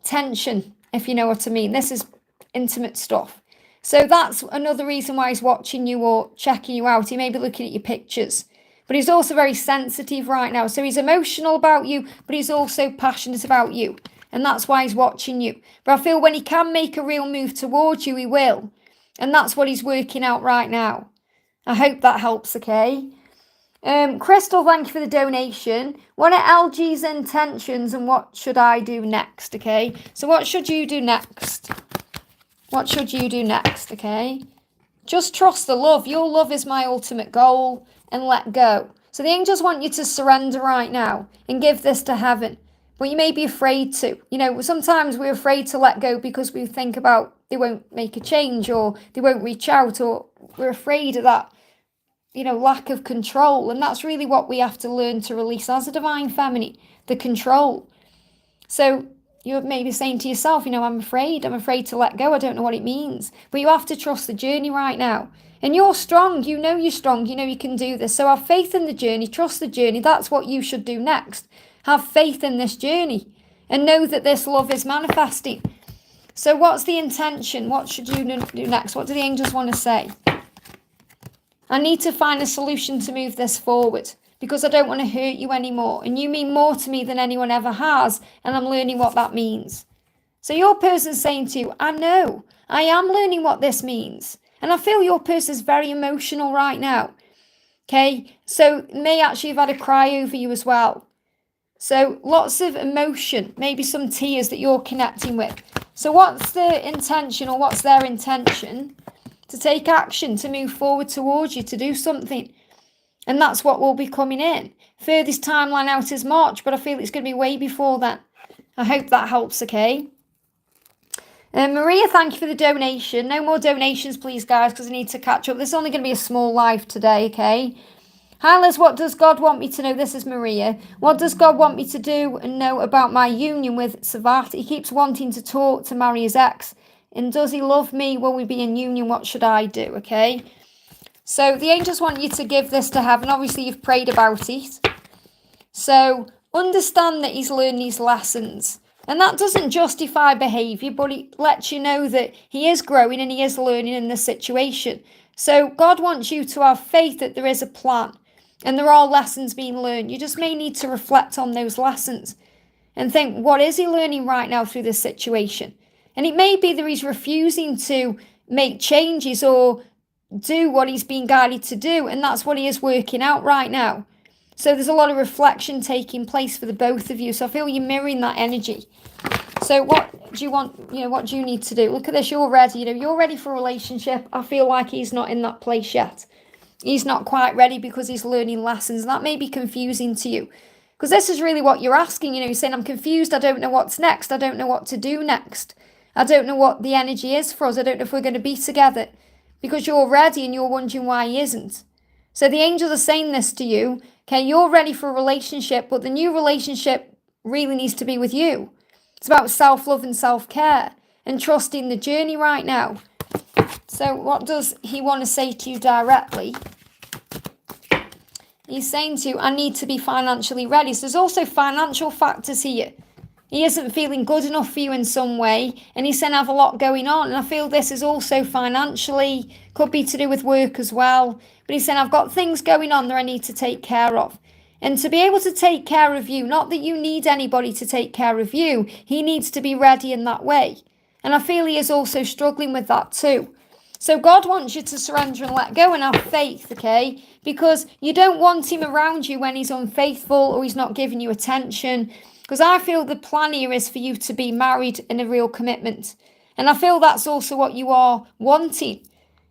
tension, if you know what I mean. This is intimate stuff. So that's another reason why he's watching you or checking you out. He may be looking at your pictures. But he's also very sensitive right now. So he's emotional about you, but he's also passionate about you. And that's why he's watching you. But I feel when he can make a real move towards you, he will. And that's what he's working out right now. I hope that helps, okay? Crystal, thank you for the donation. What are LG's intentions and what should I do next, okay? So what should you do next? What should you do next, okay? Just trust the love. Your love is my ultimate goal, and let go. So the angels want you to surrender right now and give this to heaven. But you may be afraid to. Sometimes we're afraid to let go because we think about they won't make a change or they won't reach out, or we're afraid of that, lack of control. And that's really what we have to learn to release as a divine feminine, the control. So you're maybe saying to yourself, I'm afraid to let go. I don't know what it means. But you have to trust the journey right now. And you're strong. You're strong. You can do this. So have faith in the journey. Trust the journey. That's what you should do next. Have faith in this journey and know that this love is manifesting. So what's the intention? What should you do next? What do the angels want to say? I need to find a solution to move this forward because I don't want to hurt you anymore. And you mean more to me than anyone ever has. And I'm learning what that means. So your person's saying to you, I know, I am learning what this means. And I feel your person is very emotional right now. Okay, so may actually have had a cry over you as well. So lots of emotion, maybe some tears that you're connecting with. So what's the intention, or what's their intention? To take action, to move forward towards you, to do something. And that's what will be coming in. Furthest timeline out is March, but I feel it's going to be way before then. I hope that helps, okay? Maria, thank you for the donation. No more donations, please, guys, because I need to catch up. This is only going to be a small live today, okay? Hi, Liz, what does God want me to know? This is Maria. What does God want me to do and know about my union with Savat? He keeps wanting to talk to marry his ex. And does he love me? Will we be in union? What should I do, okay? So the angels want you to give this to heaven. Obviously, you've prayed about it. So understand that he's learned these lessons. And that doesn't justify behaviour, but it lets you know that he is growing and he is learning in this situation. So God wants you to have faith that there is a plan and there are lessons being learned. You just may need to reflect on those lessons and think, what is he learning right now through this situation? And it may be that he's refusing to make changes or do what he's being guided to do. And that's what he is working out right now. So there's a lot of reflection taking place for the both of you. So I feel you're mirroring that energy. So what do you want, what do you need to do? Look at this, you're ready, you're ready for a relationship. I feel like he's not in that place yet. He's not quite ready because he's learning lessons. That may be confusing to you. Because this is really what you're asking, you're saying, I'm confused, I don't know what's next, I don't know what to do next. I don't know what the energy is for us, I don't know if we're going to be together. Because you're ready and you're wondering why he isn't. So the angels are saying this to you, okay, you're ready for a relationship, but the new relationship really needs to be with you. It's about self-love and self-care. and trusting the journey right now. So what does he want to say to you directly? He's saying to you, I need to be financially ready. So there's also financial factors here. He isn't feeling good enough for you in some way, and he's saying I have a lot going on, and I feel this is also financially, could be to do with work as well, but he's saying I've got things going on that I need to take care of. And to be able to take care of you, not that you need anybody to take care of you, he needs to be ready in that way. And I feel he is also struggling with that too. So God wants you to surrender and let go and have faith, okay? Because you don't want him around you when he's unfaithful or he's not giving you attention. Because I feel the plan here is for you to be married in a real commitment. And I feel that's also what you are wanting.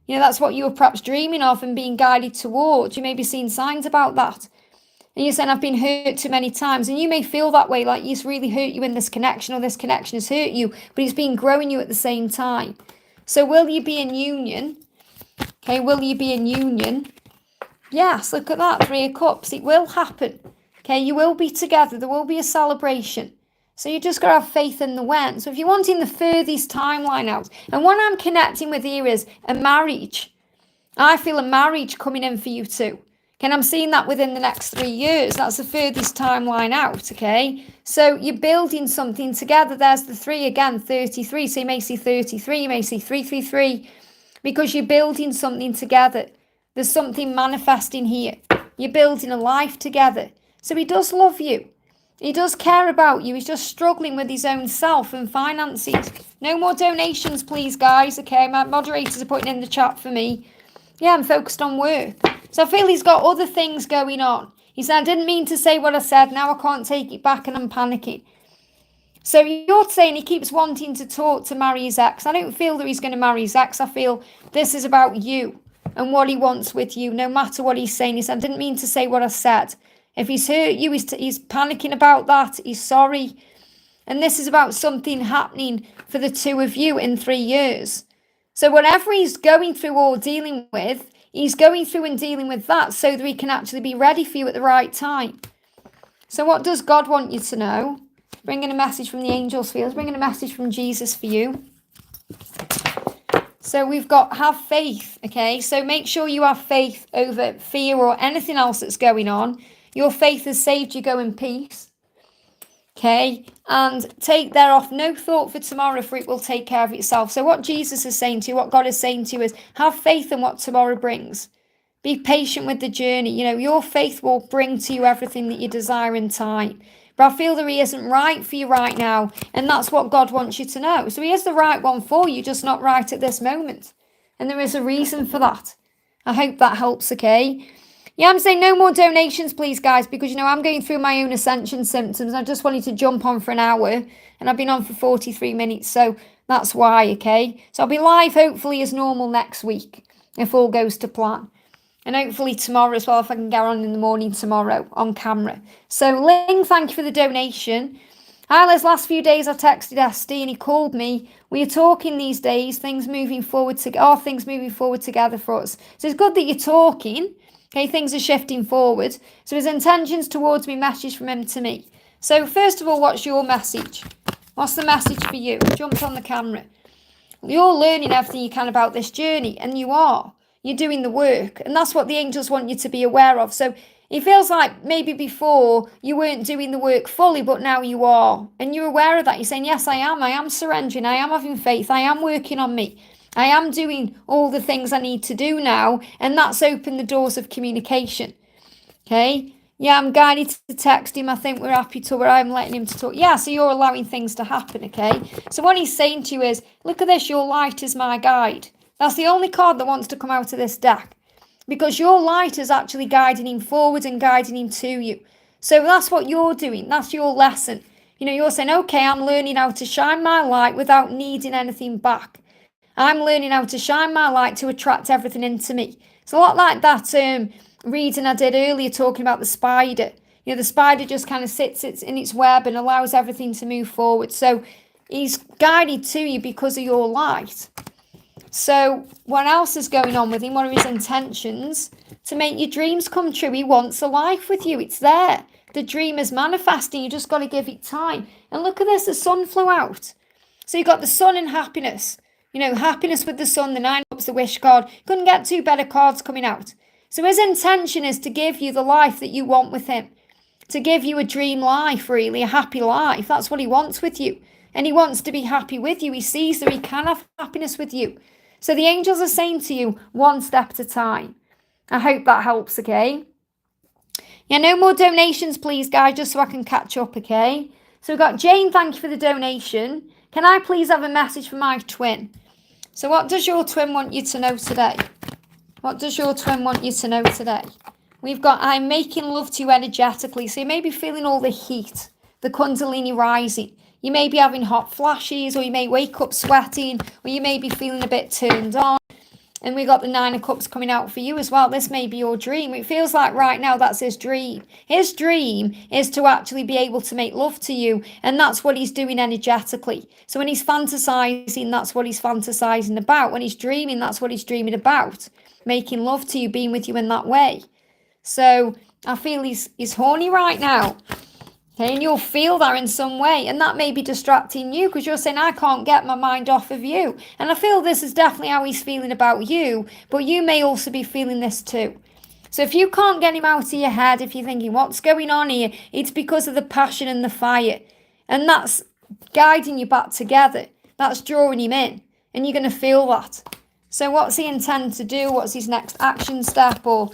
You know, that's what you were perhaps dreaming of and being guided towards. You may be seeing signs about that. And you're saying, I've been hurt too many times. And you may feel that way, like he's really hurt you in this connection or this connection has hurt you, but he's been growing you at the same time. So will you be in union? Okay, will you be in union? Yes, look at that, 3 of Cups. It will happen. Okay, you will be together. There will be a celebration. So you just got to have faith in the when. So if you're wanting the furthest timeline out, and what I'm connecting with here is a marriage. I feel a marriage coming in for you too. Okay, and I'm seeing that within the next 3 years. That's the furthest timeline out, okay? So you're building something together. There's the 3 again, 33. So you may see 33, you may see 333, because you're building something together. There's something manifesting here. You're building a life together. So he does love you. He does care about you. He's just struggling with his own self and finances. No more donations, please, guys. Okay, my moderators are putting in the chat for me. Yeah, I'm focused on work. So I feel he's got other things going on. He said, I didn't mean to say what I said. Now I can't take it back and I'm panicking. So you're saying he keeps wanting to talk to marry his ex. I don't feel that he's going to marry his ex. I feel this is about you and what he wants with you, no matter what he's saying. He said, I didn't mean to say what I said. If he's hurt you, he's panicking about that. He's sorry. And this is about something happening for the two of you in 3 years. So whatever he's going through or dealing with, he's going through and dealing with that so that he can actually be ready for you at the right time. So what does God want you to know? Bringing a message from the angels for you. Bringing a message from Jesus for you. So we've got have faith, okay? So make sure you have faith over fear or anything else that's going on. Your faith has saved you. Go in peace. Okay? And take thereof no thought for tomorrow, for it will take care of itself. So what Jesus is saying to you, what God is saying to you is, have faith in what tomorrow brings. Be patient with the journey. You know, your faith will bring to you everything that you desire in time. But I feel that he isn't right for you right now. And that's what God wants you to know. So he is the right one for you, just not right at this moment. And there is a reason for that. I hope that helps, okay? Yeah, I'm saying no more donations, please, guys, because, you know, I'm going through my own Ascension symptoms. I just wanted to jump on for an hour, and I've been on for 43 minutes, so that's why, okay? So I'll be live, hopefully, as normal next week, if all goes to plan. And hopefully tomorrow as well, if I can get on in the morning tomorrow on camera. So, Ling, thank you for the donation. Hi, Les, last few days I texted SD and he called me. We are talking these days, things moving forward together for us. So it's good that you're talking. Okay, things are shifting forward. So his intentions towards me, message from him to me. So first of all, what's your message? What's the message for you? Jumped on the camera. You're learning everything you can about this journey, and you are. You're doing the work, and that's what the angels want you to be aware of. So it feels like maybe before you weren't doing the work fully, but now you are. And you're aware of that. You're saying, yes, I am surrendering. I am having faith. I am working on me. I am doing all the things I need to do now, and that's opened the doors of communication. Okay? Yeah, I'm guided to text him. I think we're happy to where I'm letting him to talk. Yeah, so you're allowing things to happen, okay? So what he's saying to you is, look at this, your light is my guide. That's the only card that wants to come out of this deck, because your light is actually guiding him forward and guiding him to you. So that's what you're doing. That's your lesson. You know, you're saying, okay, I'm learning how to shine my light without needing anything back. I'm learning how to shine my light to attract everything into me. It's a lot like that reading I did earlier talking about the spider. You know, the spider just kind of sits in its web and allows everything to move forward. So he's guided to you because of your light. So what else is going on with him? What are his intentions? To make your dreams come true. He wants a life with you. It's there. The dream is manifesting. You just got to give it time. And look at this. The sun flew out. So you've got the sun and happiness. Happiness with the sun, the 9 of cups, the wish card. Couldn't get 2 better cards coming out. So his intention is to give you the life that you want with him. To give you a dream life, really, a happy life. That's what he wants with you. And he wants to be happy with you. He sees that he can have happiness with you. So the angels are saying to you, one step at a time. I hope that helps, okay? Yeah, no more donations, please, guys, just so I can catch up, okay? So we've got Jane, thank you for the donation. Can I please have a message for my twin? So what does your twin want you to know today? What does your twin want you to know today? We've got, I'm making love to you energetically. So you may be feeling all the heat, the Kundalini rising. You may be having hot flashes, or you may wake up sweating, or you may be feeling a bit turned on. And we got the 9 of Cups coming out for you as well. This may be your dream. It feels like right now that's his dream. His dream is to actually be able to make love to you. And that's what he's doing energetically. So when he's fantasizing, that's what he's fantasizing about. When he's dreaming, that's what he's dreaming about. Making love to you, being with you in that way. So I feel he's horny right now. Okay, and you'll feel that in some way. And that may be distracting you because you're saying, I can't get my mind off of you. And I feel this is definitely how he's feeling about you. But you may also be feeling this too. So if you can't get him out of your head, if you're thinking, what's going on here? It's because of the passion and the fire. And that's guiding you back together. That's drawing him in. And you're going to feel that. So what's he intend to do? What's his next action step? Or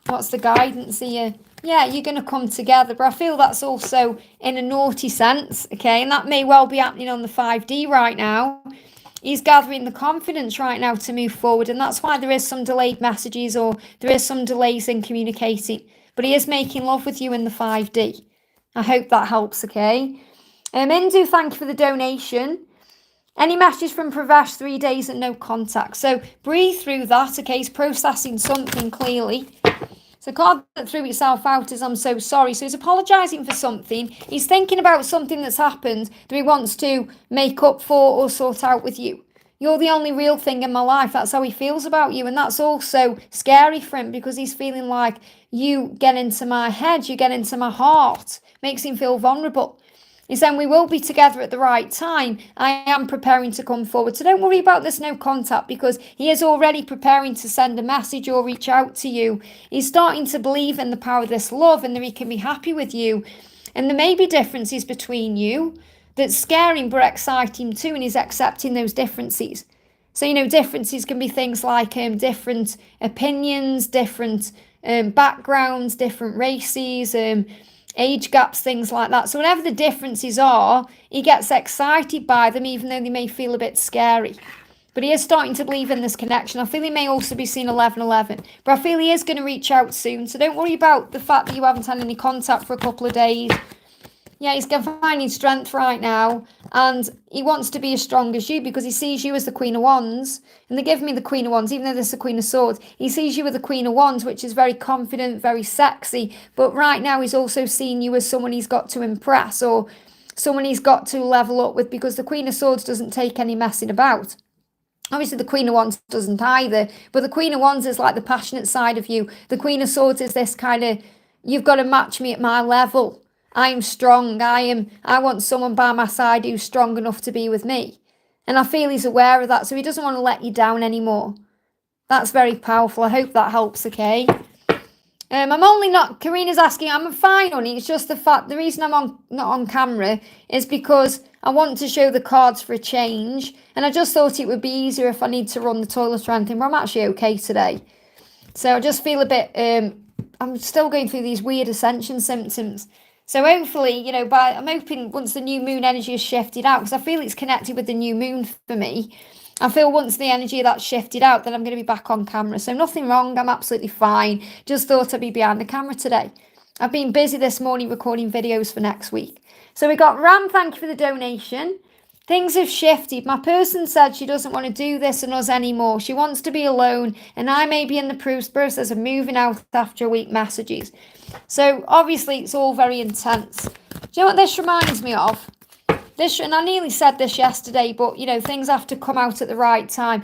what's the guidance here? Yeah, you're going to come together. But I feel that's also in a naughty sense, okay? And that may well be happening on the 5D right now. He's gathering the confidence right now to move forward. And that's why there is some delayed messages or there is some delays in communicating. But he is making love with you in the 5D. I hope that helps, okay? Indu, thank you for the donation. Any message from Pravesh, 3 days and no contact. So breathe through that, okay? He's processing something clearly. So card that threw itself out is I'm so sorry. So he's apologising for something. He's thinking about something that's happened that he wants to make up for or sort out with you. You're the only real thing in my life. That's how he feels about you. And that's also scary for him because he's feeling like you get into my head, you get into my heart. Makes him feel vulnerable. He's saying we will be together at the right time. I am preparing to come forward. So don't worry about this no contact because he is already preparing to send a message or reach out to you. He's starting to believe in the power of this love and that he can be happy with you. And there may be differences between you that's scaring but exciting too, and he's accepting those differences. So, differences can be things like different opinions, different backgrounds, different races, age gaps, things like that. So whatever the differences are, he gets excited by them, even though they may feel a bit scary. But he is starting to believe in this connection. I feel he may also be seeing 1111. But I feel he is going to reach out soon. So don't worry about the fact that you haven't had any contact for a couple of days. Yeah, he's finding strength right now. And he wants to be as strong as you because he sees you as the Queen of Wands. And they give me the Queen of Wands, even though this is the Queen of Swords. He sees you with the Queen of Wands, which is very confident, very sexy. But right now he's also seeing you as someone he's got to impress or someone he's got to level up with because the Queen of Swords doesn't take any messing about. Obviously, the Queen of Wands doesn't either. But the Queen of Wands is like the passionate side of you. The Queen of Swords is this kind of, you've got to match me at my level. I'm strong. I want someone by my side who's strong enough to be with me. And I feel he's aware of that. So he doesn't want to let you down anymore. That's very powerful. I hope that helps, okay? I'm only not, Karina's asking, I'm fine, honey. It's just the reason I'm not on camera is because I want to show the cards for a change. And I just thought it would be easier if I need to run the toilet or anything. But I'm actually okay today. So I just feel a bit, I'm still going through these weird ascension symptoms. So hopefully, I'm hoping once the new moon energy has shifted out, because I feel it's connected with the new moon for me. I feel once the energy of that's shifted out, then I'm going to be back on camera. So nothing wrong. I'm absolutely fine. Just thought I'd be behind the camera today. I've been busy this morning recording videos for next week. So we got Ram, thank you for the donation. Things have shifted. My person said she doesn't want to do this and us anymore. She wants to be alone, and I may be in the process of moving out after a week messages. So obviously it's all very intense. Do you know what this reminds me of? And I nearly said this yesterday, but things have to come out at the right time.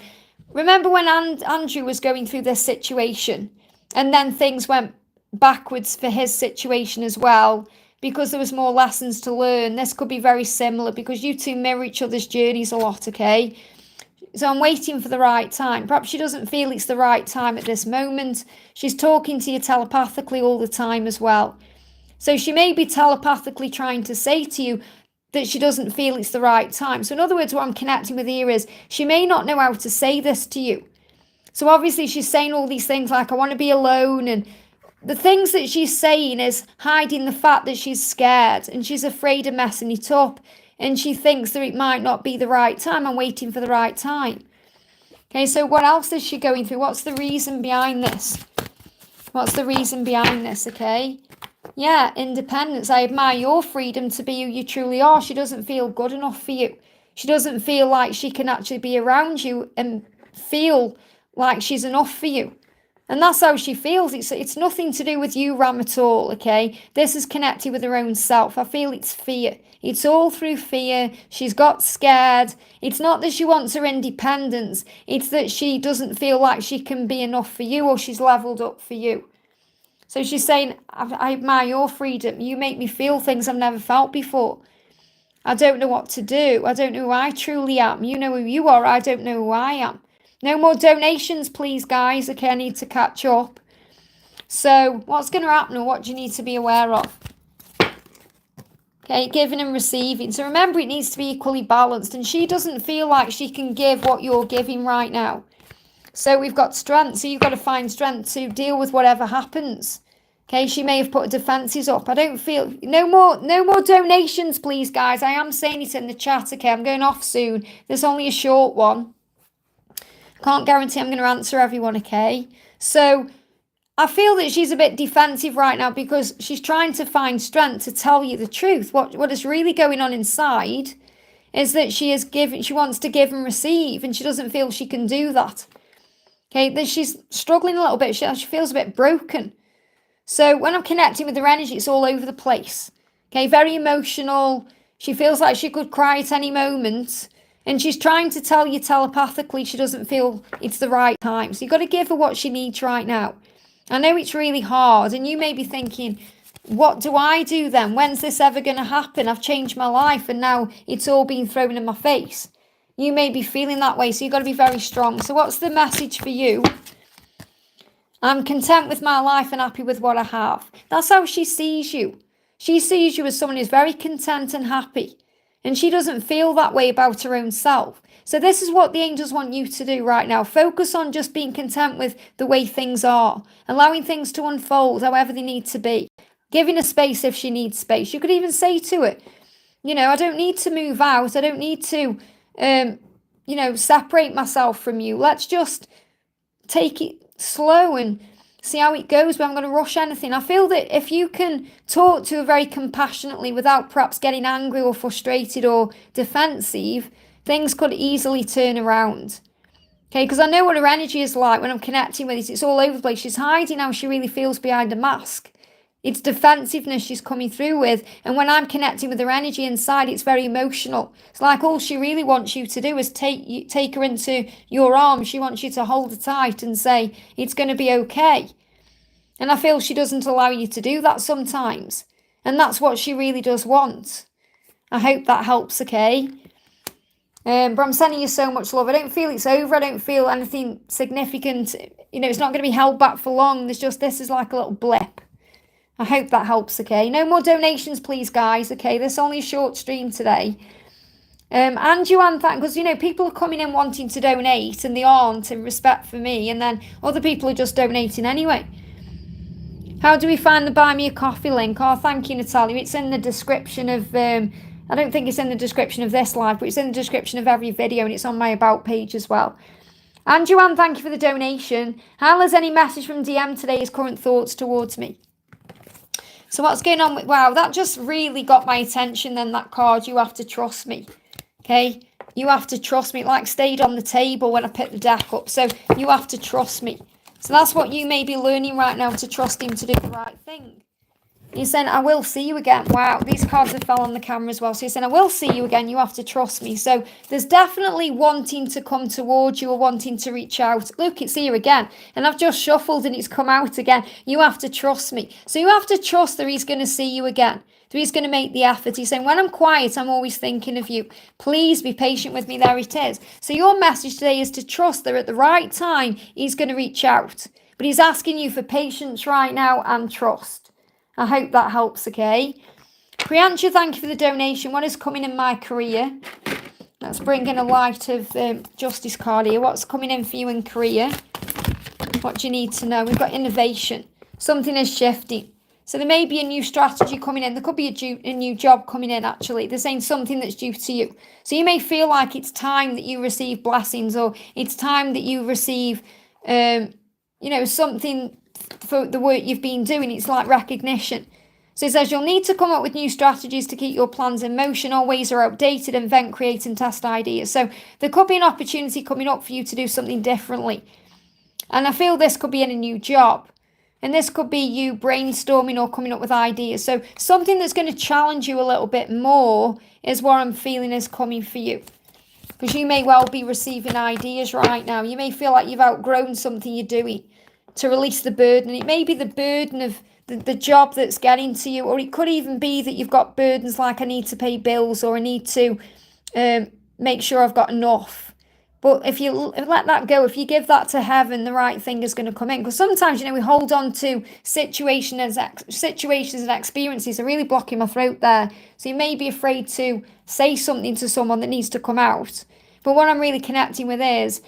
Remember when Andrew was going through this situation, and then things went backwards for his situation as well, because there was more lessons to learn. This could be very similar because you two mirror each other's journeys a lot, okay? So I'm waiting for the right time. Perhaps she doesn't feel it's the right time at this moment. She's talking to you telepathically all the time as well. So she may be telepathically trying to say to you that she doesn't feel it's the right time. So in other words, what I'm connecting with here is she may not know how to say this to you. So obviously she's saying all these things like, I want to be alone. And the things that she's saying is hiding the fact that she's scared and she's afraid of messing it up. And she thinks that it might not be the right time. I'm waiting for the right time. Okay, so what else is she going through? What's the reason behind this? What's the reason behind this, okay? Yeah, independence. I admire your freedom to be who you truly are. She doesn't feel good enough for you. She doesn't feel like she can actually be around you and feel like she's enough for you. And that's how she feels. It's nothing to do with you, Ram, at all, okay? This is connected with her own self. I feel it's fear. It's all through fear. She's got scared. It's not that she wants her independence. It's that she doesn't feel like she can be enough for you or she's leveled up for you. So she's saying, I admire your freedom. You make me feel things I've never felt before. I don't know what to do. I don't know who I truly am. You know who you are. I don't know who I am. No more donations, please, guys. Okay, I need to catch up. So what's going to happen or what do you need to be aware of? Okay, giving and receiving. So remember, it needs to be equally balanced. And she doesn't feel like she can give what you're giving right now. So we've got strength. So you've got to find strength to deal with whatever happens. Okay, she may have put defences up. I don't feel... No more donations, please, guys. I am saying it in the chat. Okay, I'm going off soon. There's only a short one. Can't guarantee I'm going to answer everyone, okay? So I feel that she's a bit defensive right now because she's trying to find strength to tell you the truth. What is really going on inside is that she wants to give and receive, and she doesn't feel she can do that. Okay, that she's struggling a little bit. She feels a bit broken. So when I'm connecting with her energy, it's all over the place. Okay, very emotional. She feels like she could cry at any moment. And she's trying to tell you telepathically she doesn't feel it's the right time. So you've got to give her what she needs right now. I know it's really hard. And you may be thinking, what do I do then? When's this ever going to happen? I've changed my life and now it's all being thrown in my face. You may be feeling that way. So you've got to be very strong. So what's the message for you? I'm content with my life and happy with what I have. That's how she sees you. She sees you as someone who's very content and happy. And she doesn't feel that way about her own self. So this is what the angels want you to do right now. Focus on just being content with the way things are. Allowing things to unfold however they need to be. Giving her space if she needs space. You could even say to it, I don't need to move out. I don't need to, separate myself from you. Let's just take it slow and see how it goes, but I'm going to rush anything. I feel that if you can talk to her very compassionately without perhaps getting angry or frustrated or defensive, things could easily turn around. Okay, because I know what her energy is like when I'm connecting with it. It's all over the place. She's hiding how she really feels behind a mask. It's defensiveness she's coming through with. And when I'm connecting with her energy inside, it's very emotional. It's like all she really wants you to do is take her into your arms. She wants you to hold her tight and say, it's going to be okay. And I feel she doesn't allow you to do that sometimes. And that's what she really does want. I hope that helps, okay? But I'm sending you so much love. I don't feel it's over. I don't feel anything significant. It's not going to be held back for long. This is like a little blip. I hope that helps, okay? No more donations, please, guys, okay? This is only a short stream today. And Joanne, because, people are coming in wanting to donate and they aren't in respect for me. And then other people are just donating anyway. How do we find the Buy Me a Coffee link? Oh, thank you, Natalia. It's in the description of... I don't think it's in the description of this live, but it's in the description of every video and it's on my About page as well. And Joanne, thank you for the donation. Hal, has any message from DM today? His current thoughts towards me? So what's going on with... Wow, that just really got my attention then, that card. You have to trust me. Okay? You have to trust me. It like stayed on the table when I picked the deck up. So you have to trust me. So that's what you may be learning right now, to trust him to do the right thing. You're saying, I will see you again. Wow, these cards have fell on the camera as well. So you're saying, I will see you again. You have to trust me. So there's definitely wanting to come towards you or wanting to reach out. Look, it's here again. And I've just shuffled and it's come out again. You have to trust me. So you have to trust that he's going to see you again. So he's going to make the effort. He's saying, when I'm quiet, I'm always thinking of you. Please be patient with me. There it is. So your message today is to trust that at the right time, he's going to reach out. But he's asking you for patience right now and trust. I hope that helps, okay? Priyanka, thank you for the donation. What is coming in my career? Let's bring in a light of justice card here. What's coming in for you in career? What do you need to know? We've got innovation. Something is shifting. So there may be a new strategy coming in. There could be a new job coming in, actually. They're saying something that's due to you. So you may feel like it's time that you receive blessings, or it's time that you receive, something for the work you've been doing. It's like recognition. So it says you'll need to come up with new strategies to keep your plans in motion. All ways are outdated. Invent, create and test ideas. So there could be an opportunity coming up for you to do something differently. And I feel this could be in a new job. And this could be you brainstorming or coming up with ideas. So something that's going to challenge you a little bit more is what I'm feeling is coming for you. Because you may well be receiving ideas right now. You may feel like you've outgrown something you're doing to release the burden. It may be the burden of the job that's getting to you. Or it could even be that you've got burdens like I need to pay bills, or I need to make sure I've got enough. But if you let that go, if you give that to heaven, the right thing is going to come in. Because sometimes, we hold on to situations and experiences are really blocking my throat there. So you may be afraid to say something to someone that needs to come out. But what I'm really connecting with is,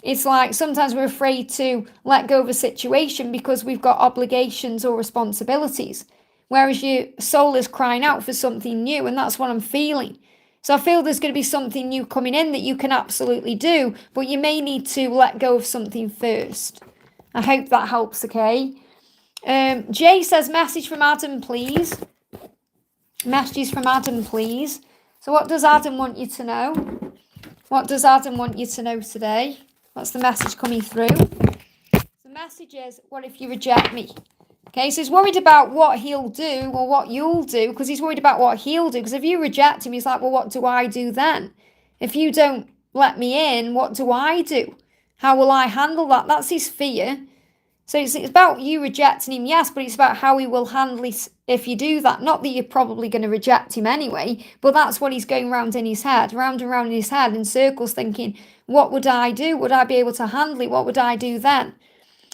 it's like sometimes we're afraid to let go of a situation because we've got obligations or responsibilities. Whereas your soul is crying out for something new, and that's what I'm feeling. So I feel there's going to be something new coming in that you can absolutely do, but you may need to let go of something first. I hope that helps, okay? Jay says, message from Adam, please. Messages from Adam, please. So what does Adam want you to know? What does Adam want you to know today? What's the message coming through? The message is, what if you reject me? Okay, so he's worried about what he'll do or what you'll do, because he's worried about what he'll do. Because if you reject him, he's like, well, what do I do then? If you don't let me in, what do I do? How will I handle that? That's his fear. So it's about you rejecting him, yes, but it's about how he will handle it if you do that. Not that you're probably going to reject him anyway, but that's what he's going round in his head, round and round in his head in circles, thinking, what would I do? Would I be able to handle it? What would I do then?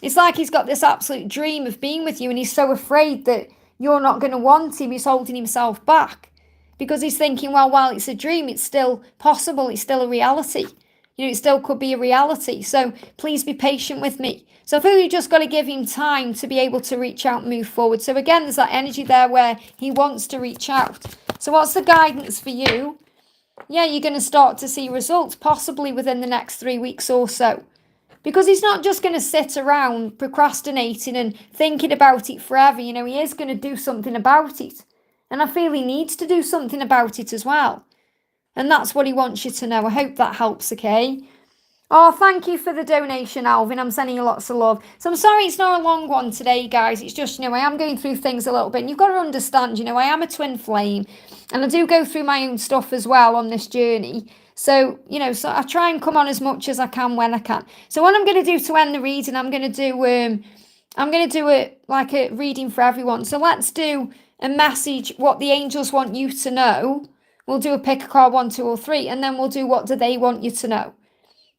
It's like he's got this absolute dream of being with you, and he's so afraid that you're not going to want him. He's holding himself back because he's thinking, well, while it's a dream, it's still possible. It's still a reality. It still could be a reality. So please be patient with me. So I feel you just got to give him time to be able to reach out and move forward. So again, there's that energy there where he wants to reach out. So what's the guidance for you? Yeah, you're going to start to see results possibly within the next 3 weeks or so. Because he's not just going to sit around procrastinating and thinking about it forever. He is going to do something about it. And I feel he needs to do something about it as well. And that's what he wants you to know. I hope that helps, okay? Oh, thank you for the donation, Alvin. I'm sending you lots of love. So I'm sorry it's not a long one today, guys. It's just, I am going through things a little bit. And you've got to understand, I am a twin flame. And I do go through my own stuff as well on this journey. So, so I try and come on as much as I can when I can. So what I'm going to do to end the reading, I'm going to do it like a reading for everyone. So let's do a message, what the angels want you to know. We'll do a pick a card 1, 2 or 3, and then we'll do what do they want you to know.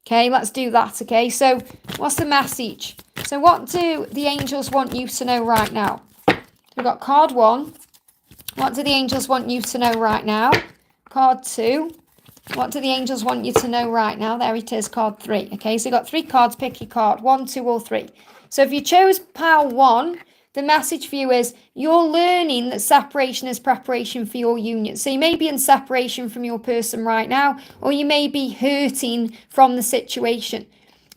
Okay, let's do that, okay? So what's the message? So what do the angels want you to know right now? We've got card 1. What do the angels want you to know right now? Card 2. What do the angels want you to know right now? There it is, card 3. Okay, so you've got 3 cards, pick your card, 1, 2 or 3. So if you chose pile 1, the message for you is you're learning that separation is preparation for your union. So you may be in separation from your person right now, or you may be hurting from the situation.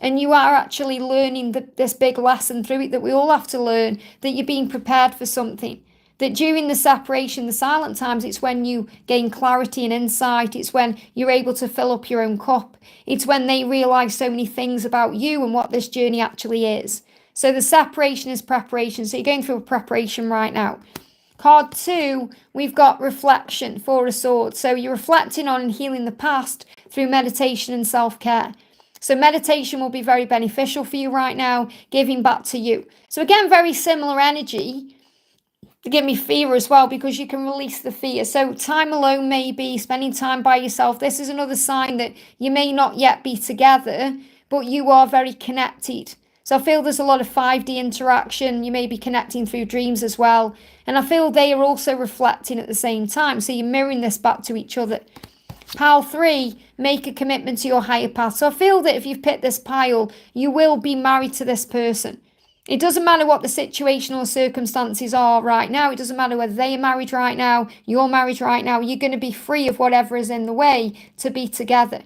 And you are actually learning this big lesson through it that we all have to learn, that you're being prepared for something. That during the separation, the silent times, it's when you gain clarity and insight. It's when you're able to fill up your own cup. It's when they realise so many things about you and what this journey actually is. So the separation is preparation. So you're going through a preparation right now. Card 2, we've got reflection, 4 of Swords. So you're reflecting on and healing the past through meditation and self-care. So meditation will be very beneficial for you right now, giving back to you. So again, very similar energy. They give me fear as well, because you can release the fear. So time alone, maybe spending time by yourself. This is another sign that you may not yet be together, but you are very connected. So I feel there's a lot of 5D interaction. You may be connecting through dreams as well. And I feel they are also reflecting at the same time. So you're mirroring this back to each other. Pile 3, make a commitment to your higher path. So I feel that if you've picked this pile, you will be married to this person. It doesn't matter what the situation or circumstances are right now. It doesn't matter whether they are married right now, you're married right now. You're going to be free of whatever is in the way to be together.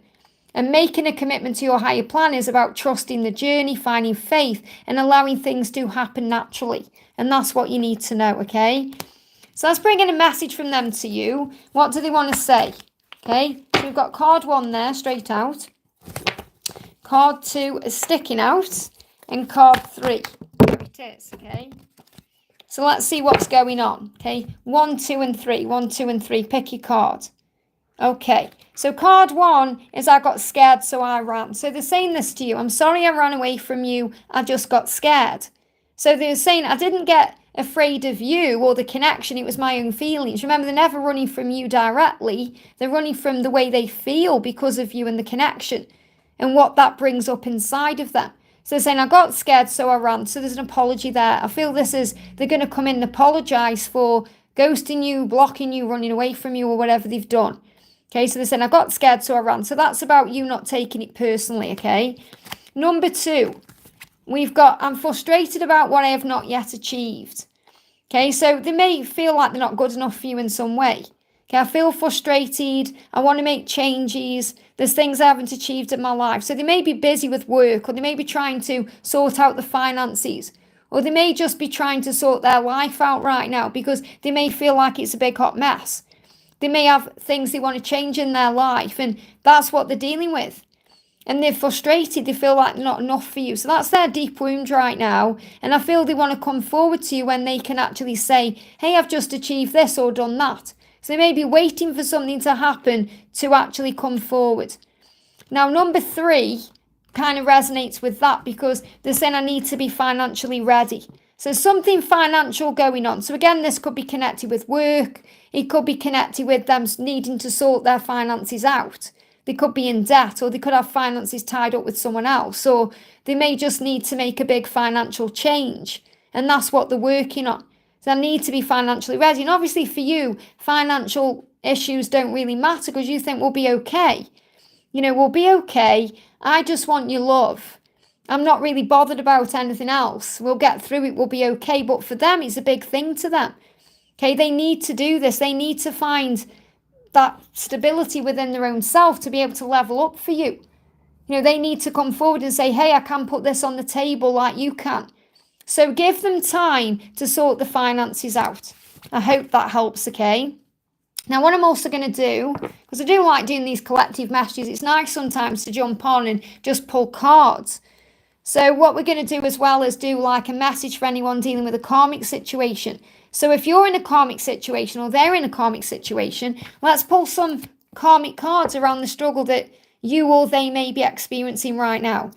And making a commitment to your higher plan is about trusting the journey, finding faith, and allowing things to happen naturally. And that's what you need to know, okay? So let's bring in a message from them to you. What do they want to say? Okay, so we've got card 1 there, straight out. Card 2 is sticking out. And card 3, there it is, okay? So let's see what's going on, okay? 1, 2, and 3. 1, 2, and 3. Pick your card. Okay, so card 1 is I got scared, so I ran. So they're saying this to you. I'm sorry I ran away from you. I just got scared. So they're saying I didn't get afraid of you or the connection. It was my own feelings. Remember, they're never running from you directly. They're running from the way they feel because of you and the connection and what that brings up inside of them. So they're saying, I got scared, so I ran. So there's an apology there. I feel this is, they're going to come in and apologize for ghosting you, blocking you, running away from you, or whatever they've done. Okay, so they're saying, I got scared, so I ran. So that's about you not taking it personally, okay? Number 2, we've got, I'm frustrated about what I have not yet achieved. Okay, so they may feel like they're not good enough for you in some way. Okay, I feel frustrated. I want to make changes. There's things I haven't achieved in my life. So they may be busy with work, or they may be trying to sort out the finances, or they may just be trying to sort their life out right now because they may feel like it's a big hot mess. They may have things they want to change in their life, and that's what they're dealing with. And they're frustrated. They feel like they're not enough for you. So that's their deep wound right now. And I feel they want to come forward to you when they can actually say, hey, I've just achieved this or done that. So they may be waiting for something to happen to actually come forward. Now, number 3 kind of resonates with that because they're saying I need to be financially ready. So something financial going on. So again, this could be connected with work. It could be connected with them needing to sort their finances out. They could be in debt, or they could have finances tied up with someone else, or they may just need to make a big financial change, and that's what they're working on. So I need to be financially ready. And obviously for you, financial issues don't really matter because you think we'll be okay. You know, we'll be okay. I just want your love. I'm not really bothered about anything else. We'll get through it. We'll be okay. But for them, it's a big thing to them. Okay, they need to do this. They need to find that stability within their own self to be able to level up for you. You know, they need to come forward and say, hey, I can put this on the table like you can. So give them time to sort the finances out. I hope that helps, okay? Now, what I'm also going to do, because I do like doing these collective messages, it's nice sometimes to jump on and just pull cards. So what we're going to do as well is do like a message for anyone dealing with a karmic situation. So if you're in a karmic situation or they're in a karmic situation, let's pull some karmic cards around the struggle that you or they may be experiencing right now.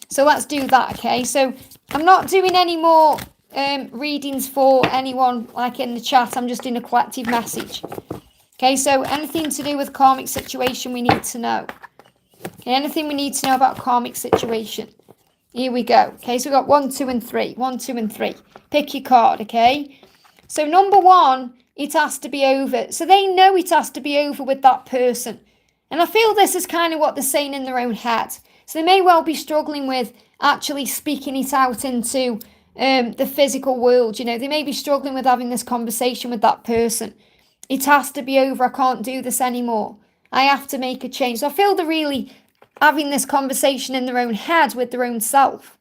So let's do that, okay? So I'm not doing any more readings for anyone like in the chat. I'm just doing a collective message. Okay, so anything to do with karmic situation we need to know. Okay, anything we need to know about karmic situation. Here we go. Okay, so we've got 1, 2, and 3. 1, 2, and 3. Pick your card, okay? So number 1, it has to be over. So they know it has to be over with that person. And I feel this is kind of what they're saying in their own head. So they may well be struggling with actually speaking it out into the physical world. You know, they may be struggling with having this conversation with that person. It has to be over. I can't do this anymore. I have to make a change. So I feel they're really having this conversation in their own head with their own self.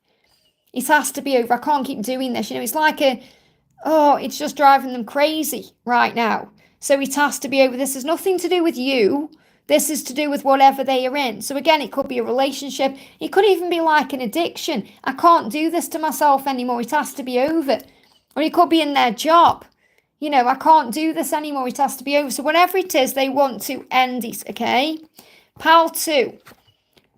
It has to be over. I can't keep doing this. You know, it's like it's just driving them crazy right now. So it has to be over. This has nothing to do with you. This is to do with whatever they are in. So again, it could be a relationship. It could even be like an addiction. I can't do this to myself anymore. It has to be over. Or it could be in their job. You know, I can't do this anymore. It has to be over. So whatever it is, they want to end it, okay? Pile 2.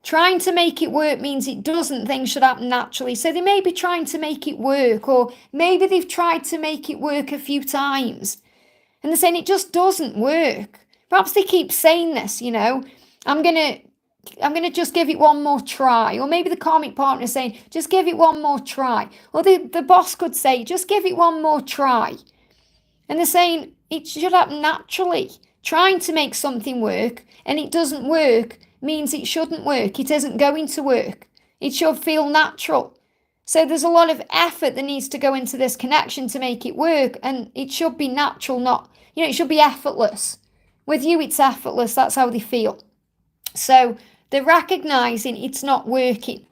Trying to make it work means it doesn't. Things should happen naturally. So they may be trying to make it work, or maybe they've tried to make it work a few times and they're saying it just doesn't work. Perhaps they keep saying this, I'm gonna just give it one more try. Or maybe the karmic partner is saying, just give it one more try. Or the boss could say, just give it one more try. And they're saying it should happen naturally. Trying to make something work and it doesn't work means it shouldn't work. It isn't going to work. It should feel natural. So there's a lot of effort that needs to go into this connection to make it work, and it should be natural, not, it should be effortless. With you, it's effortless. That's how they feel. So they're recognizing it's not working.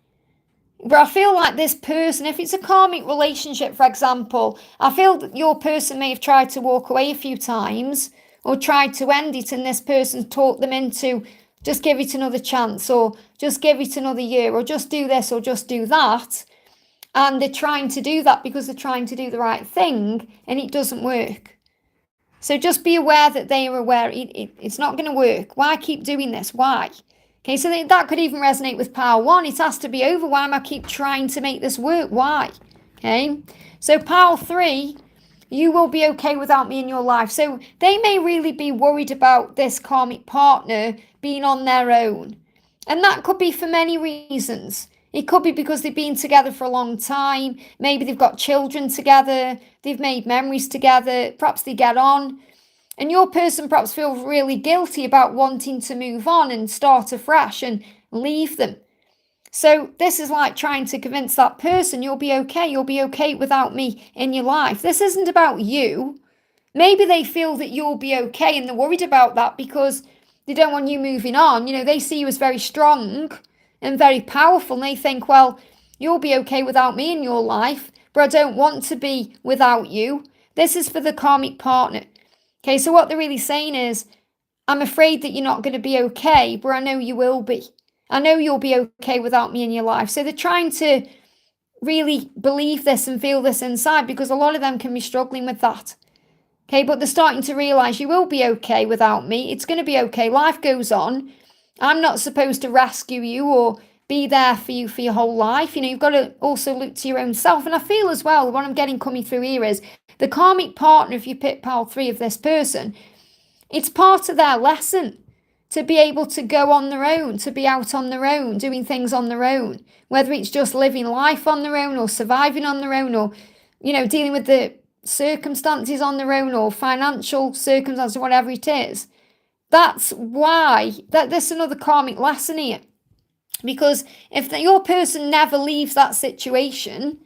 But I feel like this person, if it's a karmic relationship, for example, I feel that your person may have tried to walk away a few times or tried to end it, and this person talked them into just give it another chance, or just give it another year, or just do this, or just do that. And they're trying to do that because they're trying to do the right thing, and it doesn't work. So just be aware that they are aware it's not going to work. Why keep doing this? Why? Okay, so that could even resonate with pile 1. It has to be over. Why am I keep trying to make this work? Why? Okay, so pile 3, you will be okay without me in your life. So they may really be worried about this karmic partner being on their own. And that could be for many reasons. It could be because they've been together for a long time. Maybe they've got children together. They've made memories together. Perhaps they get on. And your person perhaps feels really guilty about wanting to move on and start afresh and leave them. So this is like trying to convince that person you'll be okay. You'll be okay without me in your life. This isn't about you. Maybe they feel that you'll be okay and they're worried about that because they don't want you moving on. They see you as very strong and very powerful. And they think, well, you'll be okay without me in your life, but I don't want to be without you. This is for the karmic partner. Okay, so what they're really saying is, I'm afraid that you're not going to be okay, but I know you will be. I know you'll be okay without me in your life. So they're trying to really believe this and feel this inside, because a lot of them can be struggling with that. Okay, but they're starting to realize you will be okay without me. It's going to be okay. Life goes on. I'm not supposed to rescue you or be there for you for your whole life. You've got to also look to your own self. And I feel as well, what I'm getting coming through here is the karmic partner, if you pick pile 3 of this person, it's part of their lesson to be able to go on their own, to be out on their own, doing things on their own, whether it's just living life on their own or surviving on their own, or, dealing with the circumstances on their own, or financial circumstances, whatever it is. That's why, there's another karmic lesson here. Because if your person never leaves that situation,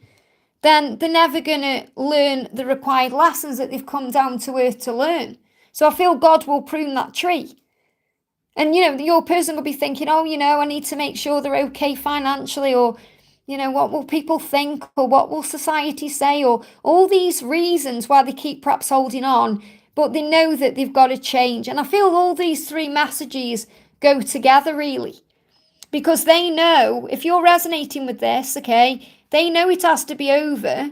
then they're never going to learn the required lessons that they've come down to earth to learn. So I feel God will prune that tree. And, your person will be thinking, I need to make sure they're okay financially, or, what will people think, or what will society say, or all these reasons why they keep perhaps holding on, but they know that they've got to change. And I feel all these 3 messages go together, really, because they know, if you're resonating with this, okay, they know it has to be over,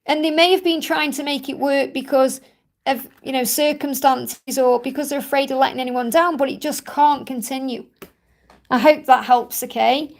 and they may have been trying to make it work because of, circumstances, or because they're afraid of letting anyone down, but it just can't continue. I hope that helps, okay?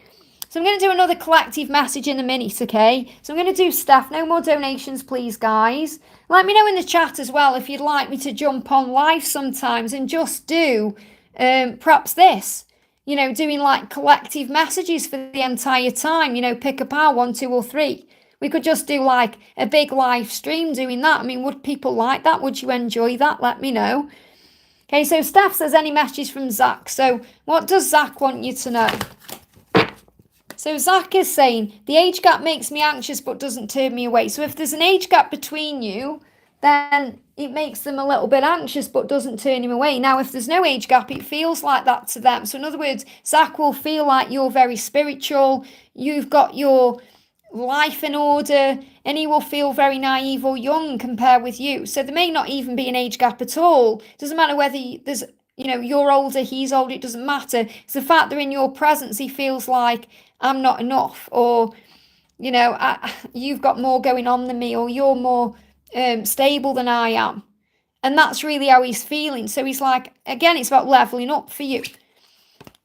So I'm going to do another collective message in a minute, okay? So I'm going to do Steph. No more donations, please, guys. Let me know in the chat as well if you'd like me to jump on live sometimes and just do perhaps this. Doing like collective messages for the entire time. Pick a pile, 1, 2, or 3. We could just do like a big live stream doing that. I mean, would people like that? Would you enjoy that? Let me know. Okay, so Steph says, any messages from Zach? So what does Zach want you to know? So Zach is saying, the age gap makes me anxious but doesn't turn me away. So if there's an age gap between you, then it makes them a little bit anxious but doesn't turn him away. Now, if there's no age gap, it feels like that to them. So in other words, Zach will feel like you're very spiritual, you've got your life in order, and he will feel very naive or young compared with you. So there may not even be an age gap at all. It doesn't matter whether there's, you're older, he's older, it doesn't matter. It's the fact that in your presence, he feels like, I'm not enough, or, you've got more going on than me, or you're more stable than I am. And that's really how he's feeling. So he's like, again, it's about leveling up for you.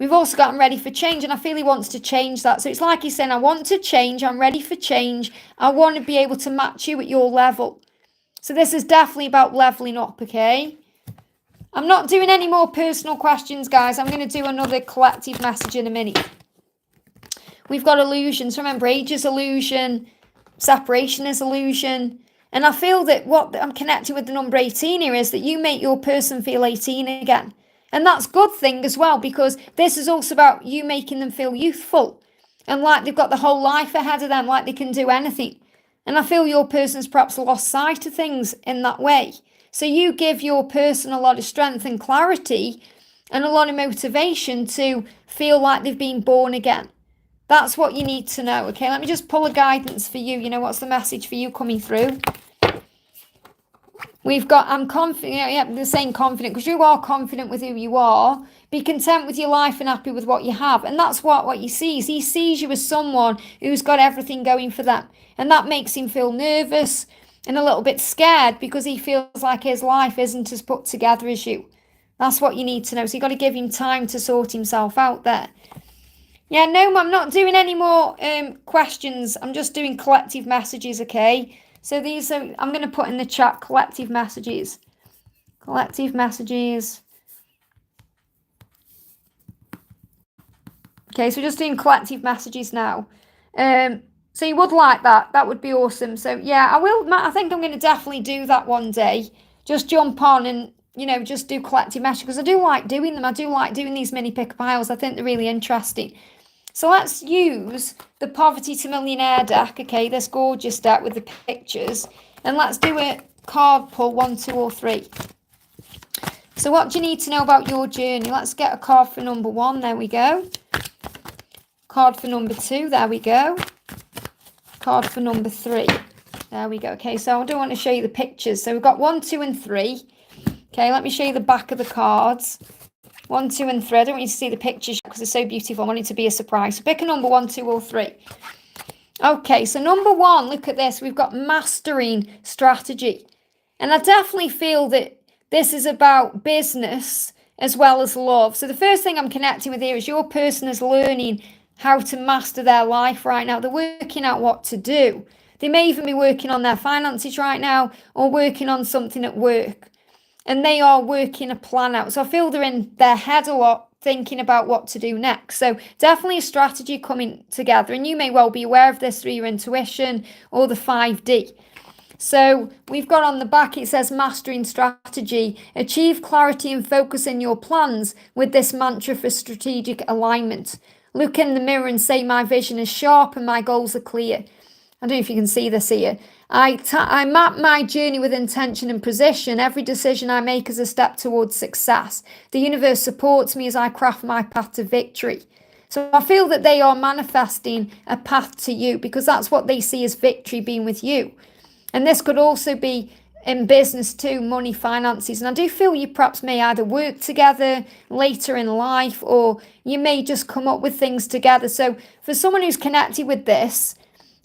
We've also got I'm ready for change, and I feel he wants to change that. So it's like he's saying, I want to change, I'm ready for change, I want to be able to match you at your level. So this is definitely about leveling up, okay? I'm not doing any more personal questions, guys. I'm going to do another collective message in a minute. We've got illusions. Remember, age is illusion, separation is illusion. And I feel that what I'm connecting with the number 18 here is that you make your person feel 18 again. And that's a good thing as well, because this is also about you making them feel youthful and like they've got the whole life ahead of them, like they can do anything. And I feel your person's perhaps lost sight of things in that way. So you give your person a lot of strength and clarity and a lot of motivation to feel like they've been born again. That's what you need to know, okay? Let me just pull a guidance for you. You know, what's the message for you coming through? We've got, I'm confident, yeah, they're saying confident, because you are confident with who you are. Be content with your life and happy with what you have. And that's what he sees. He sees you as someone who's got everything going for them. And that makes him feel nervous and a little bit scared, because he feels like his life isn't as put together as you. That's what you need to know. So you've got to give him time to sort himself out there. Yeah, no, I'm not doing any more questions. I'm just doing collective messages, okay? So these are, I'm going to put in the chat collective messages. Collective messages. Okay, so just doing collective messages now. So you would like that. That would be awesome. So yeah, I will, Matt, I think I'm going to definitely do that one day. Just jump on and, you know, just do collective messages, because I do like doing them. I do like doing these mini pick piles. I think they're really interesting. So let's use the Poverty to Millionaire deck, okay, this gorgeous deck with the pictures. And let's do a card pull, 1, 2, or 3. So what do you need to know about your journey? Let's get a card for number 1, there we go. Card for number 2, there we go. Card for number 3, there we go. Okay, so I do want to show you the pictures. So we've got 1, 2, and 3. Okay, let me show you the back of the cards. 1, 2, and 3. I don't want you to see the pictures because they're so beautiful. I want it to be a surprise. So pick a number 1, 2, or 3. Okay, so number 1, look at this. We've got mastering strategy. And I definitely feel that this is about business as well as love. So the first thing I'm connecting with here is your person is learning how to master their life right now. They're working out what to do. They may even be working on their finances right now, or working on something at work. And they are working a plan out. So I feel they're in their head a lot, thinking about what to do next. So definitely a strategy coming together. And you may well be aware of this through your intuition or the 5D. So we've got on the back, it says mastering strategy. Achieve clarity and focus in your plans with this mantra for strategic alignment. Look in the mirror and say, my vision is sharp and my goals are clear. I don't know if you can see this here. I map my journey with intention and precision. Every decision I make is a step towards success. The universe supports me as I craft my path to victory. So I feel that they are manifesting a path to you, because that's what they see as victory, being with you. And this could also be in business too, money, finances. And I do feel you perhaps may either work together later in life, or you may just come up with things together. So for someone who's connected with this,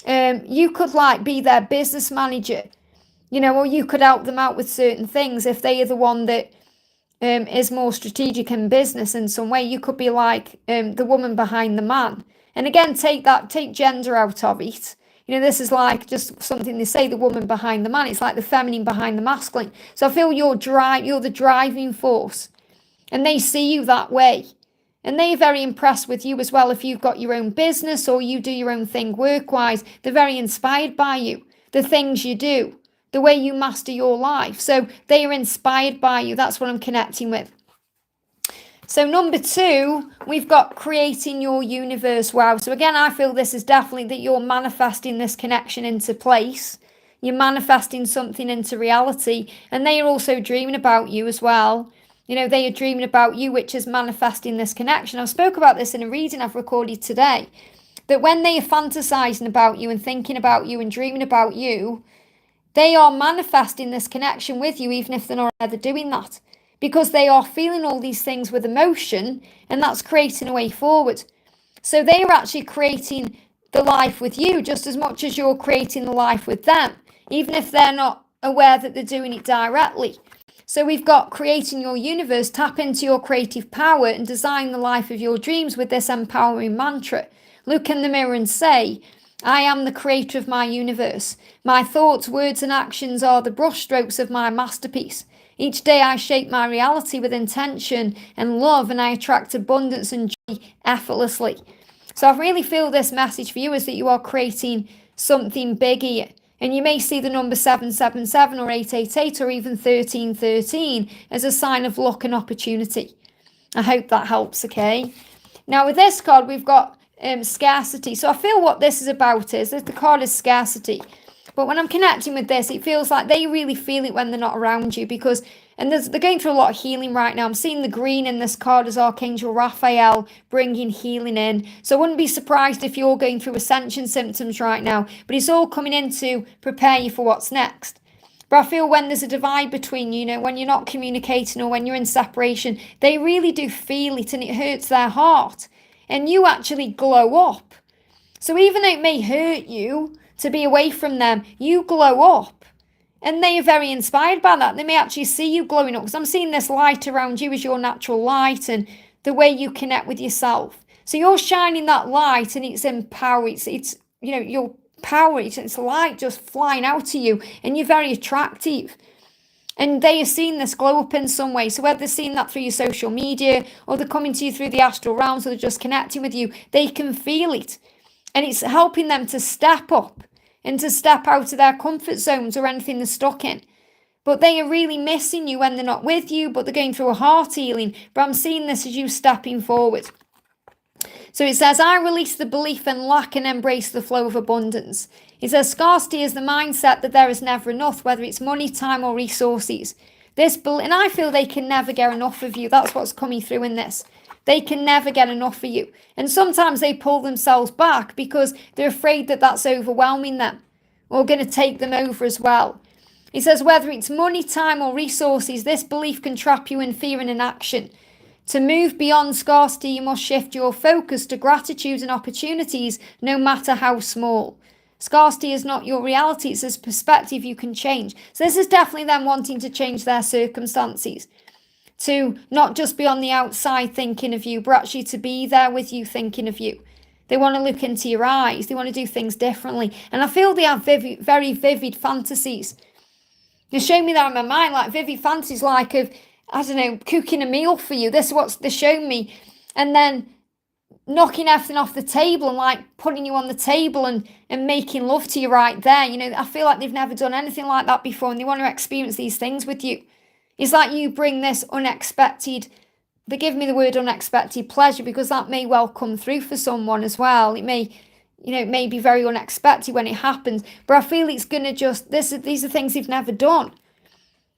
you could like be their business manager, you know, or you could help them out with certain things if they are the one that is more strategic in business in some way. You could be like the woman behind the man. And again, take gender out of it. You know, this is like just something they say, the woman behind the man. It's like the feminine behind the masculine. So I feel you're the driving force, and they see you that way. And they're very impressed with you as well. If you've got your own business or you do your own thing work-wise, they're very inspired by you, the things you do, the way you master your life. So they are inspired by you. That's what I'm connecting with. So number 2, we've got creating your universe. Wow. So again, I feel this is definitely that you're manifesting this connection into place. You're manifesting something into reality. And they are also dreaming about you as well. You know, they are dreaming about you, which is manifesting this connection. I spoke about this in a reading I've recorded today, that when they are fantasizing about you and thinking about you and dreaming about you, they are manifesting this connection with you, even if they're not ever doing that, because they are feeling all these things with emotion, and that's creating a way forward. So they are actually creating the life with you just as much as you're creating the life with them, even if they're not aware that they're doing it directly. So we've got creating your universe, tap into your creative power and design the life of your dreams with this empowering mantra. Look in the mirror and say, I am the creator of my universe. My thoughts, words and actions are the brushstrokes of my masterpiece. Each day I shape my reality with intention and love, and I attract abundance and joy effortlessly. So I really feel this message for you is that you are creating something big here. And you may see the number 777 or 888 or even 1313 as a sign of luck and opportunity. I hope that helps, okay? Now with this card, we've got scarcity. So I feel what this is about is that the card is scarcity. But when I'm connecting with this, it feels like they really feel it when they're not around you because, and they're going through a lot of healing right now. I'm seeing the green in this card as Archangel Raphael bringing healing in. So I wouldn't be surprised if you're going through Ascension symptoms right now, but it's all coming in to prepare you for what's next. But I feel when there's a divide between you, when you're not communicating or when you're in separation, they really do feel it and it hurts their heart. And you actually glow up. So even though it may hurt you to be away from them, you glow up. And they are very inspired by that. They may actually see you glowing up because I'm seeing this light around you as your natural light and the way you connect with yourself. So you're shining that light and it's empowering. It's your power. It's light just flying out to you and you're very attractive. And they are seeing this glow up in some way. So whether they're seeing that through your social media or they're coming to you through the astral realms or they're just connecting with you, they can feel it. And it's helping them to step up and to step out of their comfort zones or anything they're stuck in. But they are really missing you when they're not with you, but they're going through a heart healing. But I'm seeing this as you stepping forward. So it says, I release the belief in lack and embrace the flow of abundance. It says, scarcity is the mindset that there is never enough, whether it's money, time or resources. And I feel they can never get enough of you. That's what's coming through in this. They can never get enough of you. And sometimes they pull themselves back because they're afraid that that's overwhelming them or going to take them over as well. It says, whether it's money, time or resources, this belief can trap you in fear and inaction. To move beyond scarcity, you must shift your focus to gratitude and opportunities, no matter how small. Scarcity is not your reality. It's a perspective you can change. So this is definitely them wanting to change their circumstances. To not just be on the outside thinking of you, but actually to be there with you thinking of you. They want to look into your eyes. They want to do things differently. And I feel they have very vivid fantasies. They're showing me that in my mind, like vivid fantasies, like of, I don't know, cooking a meal for you. This is what they're showing me. And then knocking everything off the table and like putting you on the table and making love to you right there. I feel like they've never done anything like that before and they want to experience these things with you. It's like you bring this unexpected, they give me the word unexpected pleasure because that may well come through for someone as well. It may, it may be very unexpected when it happens, but I feel it's going to these are things they've never done.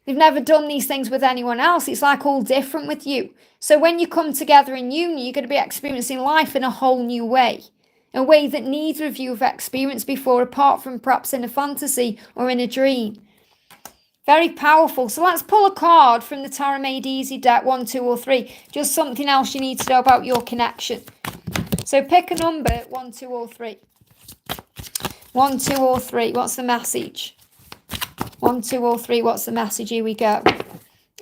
They've never done these things with anyone else. It's like all different with you. So when you come together in union, you're going to be experiencing life in a whole new way. A way that neither of you have experienced before, apart from perhaps in a fantasy or in a dream. Very powerful. So let's pull a card from the Tarot Made Easy deck, 1, 2 or 3. Just something else you need to know about your connection. So pick a number, 1, 2 or 3. 1, 2 or 3. What's the message? 1, 2 or 3. What's the message? Here we go.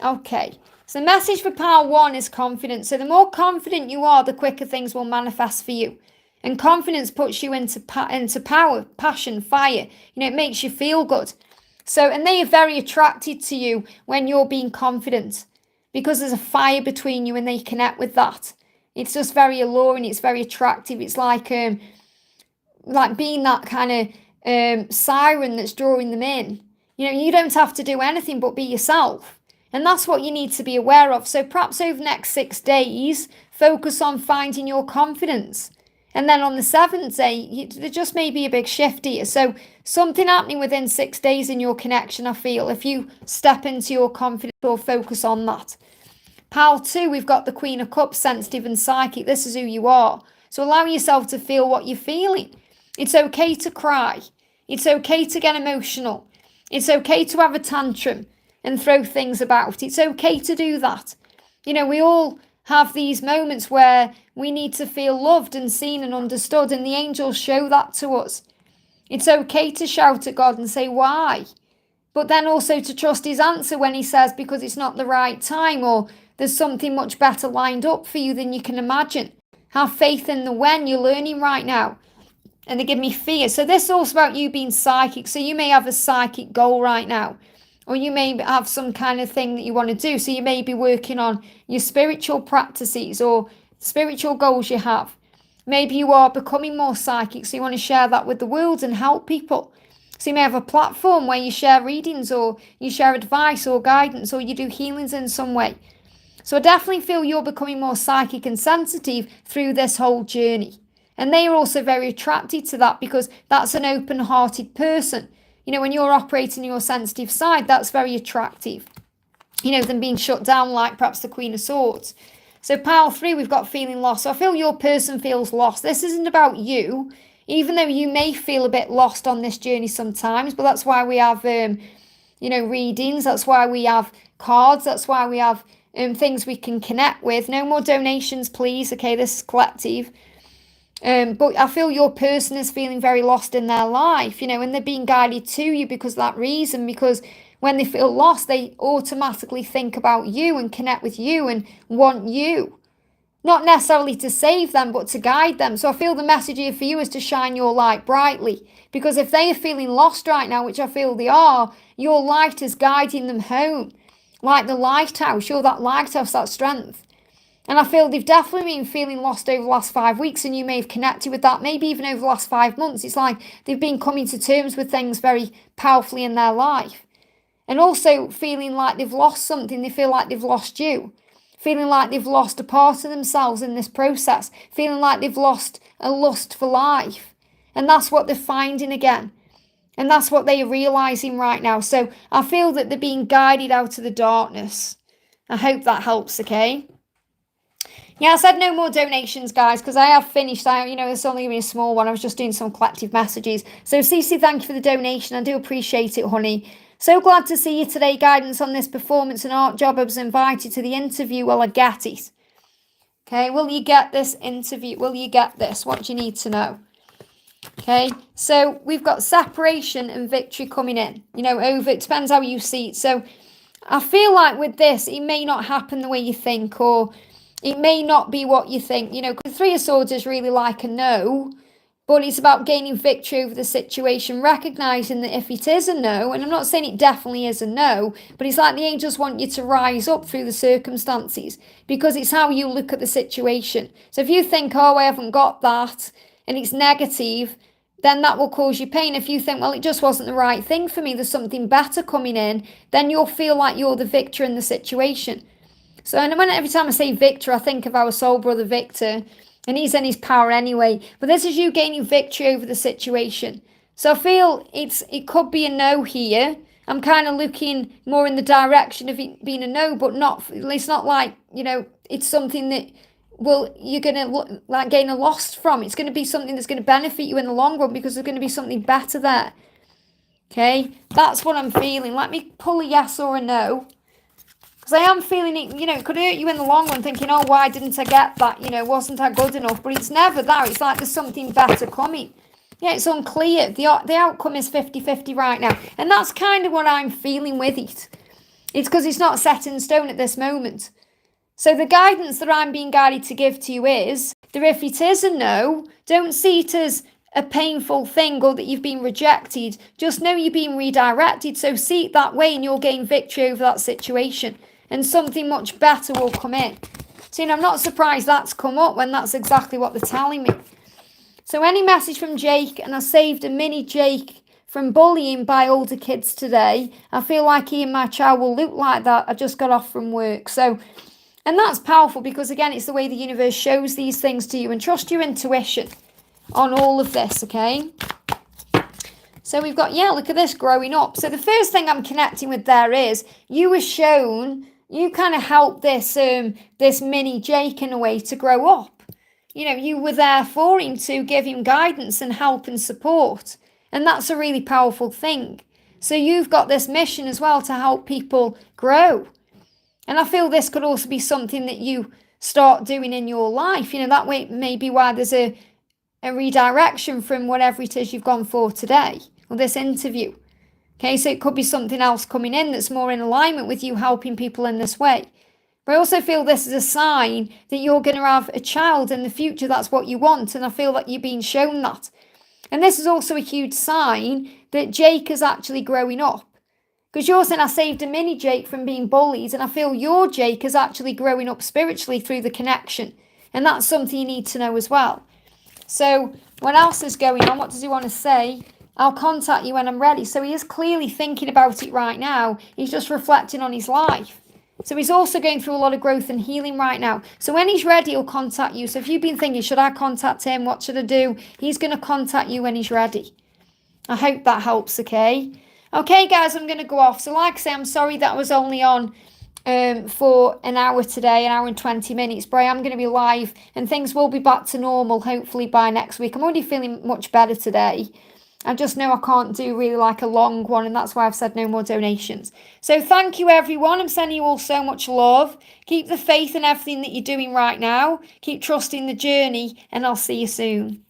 Okay. So the message for pile 1 is confidence. So the more confident you are, the quicker things will manifest for you. And confidence puts you into power, passion, fire. It makes you feel good. So, and they are very attracted to you when you're being confident because there's a fire between you and they connect with that. It's just very alluring. It's very attractive. It's like being that kind of siren that's drawing them in. You don't have to do anything but be yourself. And that's what you need to be aware of. So perhaps over the next 6 days, focus on finding your confidence. And then on the 7th day, there just may be a big shift here. So something happening within 6 days in your connection, I feel, if you step into your confidence or focus on that. Pile 2, we've got the Queen of Cups, sensitive and psychic. This is who you are. So allow yourself to feel what you're feeling. It's okay to cry. It's okay to get emotional. It's okay to have a tantrum and throw things about. It's okay to do that. We all have these moments where we need to feel loved and seen and understood, and the angels show that to us. It's okay to shout at God and say, why? but then also to trust his answer when he says, because it's not the right time, or there's something much better lined up for you than you can imagine. Have faith in the when you're learning right now. And they give me fear. So this is also about you being psychic. So you may have a psychic goal right now, or you may have some kind of thing that you want to do. So you may be working on your spiritual practices or spiritual goals you have. Maybe you are becoming more psychic, so you want to share that with the world and help people. So you may have a platform where you share readings, or you share advice or guidance, or you do healings in some way. So I definitely feel you're becoming more psychic and sensitive through this whole journey. And they are also very attracted to that, because that's an open-hearted person. You know, when you're operating your sensitive side, that's very attractive. You know, than being shut down like perhaps the Queen of Swords. So pile 3, we've got feeling lost. So I feel your person feels lost. This isn't about you, even though you may feel a bit lost on this journey sometimes. But that's why we have, you know, readings. That's why we have cards. That's why we have things we can connect with. No more donations, please. Okay, this is collective. But I feel your person is feeling very lost in their life, you know, and they're being guided to you because of that reason, because when they feel lost, they automatically think about you and connect with you and want you. Not necessarily to save them, but to guide them. So I feel the message here for you is to shine your light brightly, because if they are feeling lost right now, which I feel they are, your light is guiding them home. Like the lighthouse, you're that lighthouse, that strength. And I feel they've definitely been feeling lost over the last 5 weeks, and you may have connected with that, maybe even over the last 5 months. It's like they've been coming to terms with things very powerfully in their life. And also feeling like they've lost something, they feel like they've lost you. Feeling like they've lost a part of themselves in this process. Feeling like they've lost a lust for life. And that's what they're finding again. And that's what they are realising right now. So I feel that they're being guided out of the darkness. I hope that helps, okay? Yeah, I said no more donations, guys, because I have finished. You know, it's only going to be a small one. I was just doing some collective messages. So, Cece, thank you for the donation. I do appreciate it, honey. So glad to see you today. Guidance on this performance and art job. I was invited to the interview. Well, I get it. Okay, will you get this interview? Will you get this? What do you need to know? Okay, so we've got separation and victory coming in. You know, over. It depends how you see it. So, I feel like with this, it may not happen the way you think, or it may not be what you think, you know, because 3 of Swords is really like a no, but it's about gaining victory over the situation, recognising that if it is a no, and I'm not saying it definitely is a no, but it's like the angels want you to rise up through the circumstances, because it's how you look at the situation. So if you think, oh, I haven't got that, and it's negative, then that will cause you pain. If you think, well, it just wasn't the right thing for me, there's something better coming in, then you'll feel like you're the victor in the situation. So every time I say Victor, I think of our soul brother Victor, and he's in his power anyway. But this is you gaining victory over the situation. So I feel it could be a no here. I'm kind of looking more in the direction of it being a no, but it's not like, you know, it's something that you're going to like gain a loss from. It's going to be something that's going to benefit you in the long run, because there's going to be something better there. Okay, that's what I'm feeling. Let me pull a yes or a no. Because I am feeling it, you know, it could hurt you in the long run, thinking, oh, why didn't I get that? You know, wasn't I good enough? But it's never that. It's like there's something better coming. Yeah, it's unclear. The outcome is 50-50 right now. And that's kind of what I'm feeling with it. It's because it's not set in stone at this moment. So the guidance that I'm being guided to give to you is that if it is a no, don't see it as a painful thing or that you've been rejected. Just know you're being redirected. So see it that way, and you'll gain victory over that situation. And something much better will come in. So, you know, I'm not surprised that's come up when that's exactly what they're telling me. So any message from Jake, and I saved a mini Jake from bullying by older kids today. I feel like he and my child will look like that. I just got off from work. So, and that's powerful, because again, it's the way the universe shows these things to you, and trust your intuition on all of this, okay? So we've got, yeah, look at this, growing up. So the first thing I'm connecting with there is you were shown, you kind of helped this this mini Jake in a way to grow up. You know, you were there for him to give him guidance and help and support. And that's a really powerful thing. So you've got this mission as well to help people grow. And I feel this could also be something that you start doing in your life. You know, that way may be why there's a redirection from whatever it is you've gone for today, or this interview. Okay, so it could be something else coming in that's more in alignment with you helping people in this way. But I also feel this is a sign that you're going to have a child in the future. That's what you want. And I feel like you're being shown that. And this is also a huge sign that Jake is actually growing up. Because you're saying I saved a mini Jake from being bullied. And I feel your Jake is actually growing up spiritually through the connection. And that's something you need to know as well. So what else is going on? What does he want to say? I'll contact you when I'm ready. So he is clearly thinking about it right now. He's just reflecting on his life. So he's also going through a lot of growth and healing right now. So when he's ready, he'll contact you. So if you've been thinking, should I contact him? What should I do? He's going to contact you when he's ready. I hope that helps, okay? Okay, guys, I'm going to go off. So like I say, I'm sorry that I was only on for an hour today, an hour and 20 minutes, but I am going to be live and things will be back to normal hopefully by next week. I'm already feeling much better today. I just know I can't do really like a long one, and that's why I've said no more donations. So thank you, everyone. I'm sending you all so much love. Keep the faith in everything that you're doing right now. Keep trusting the journey, and I'll see you soon.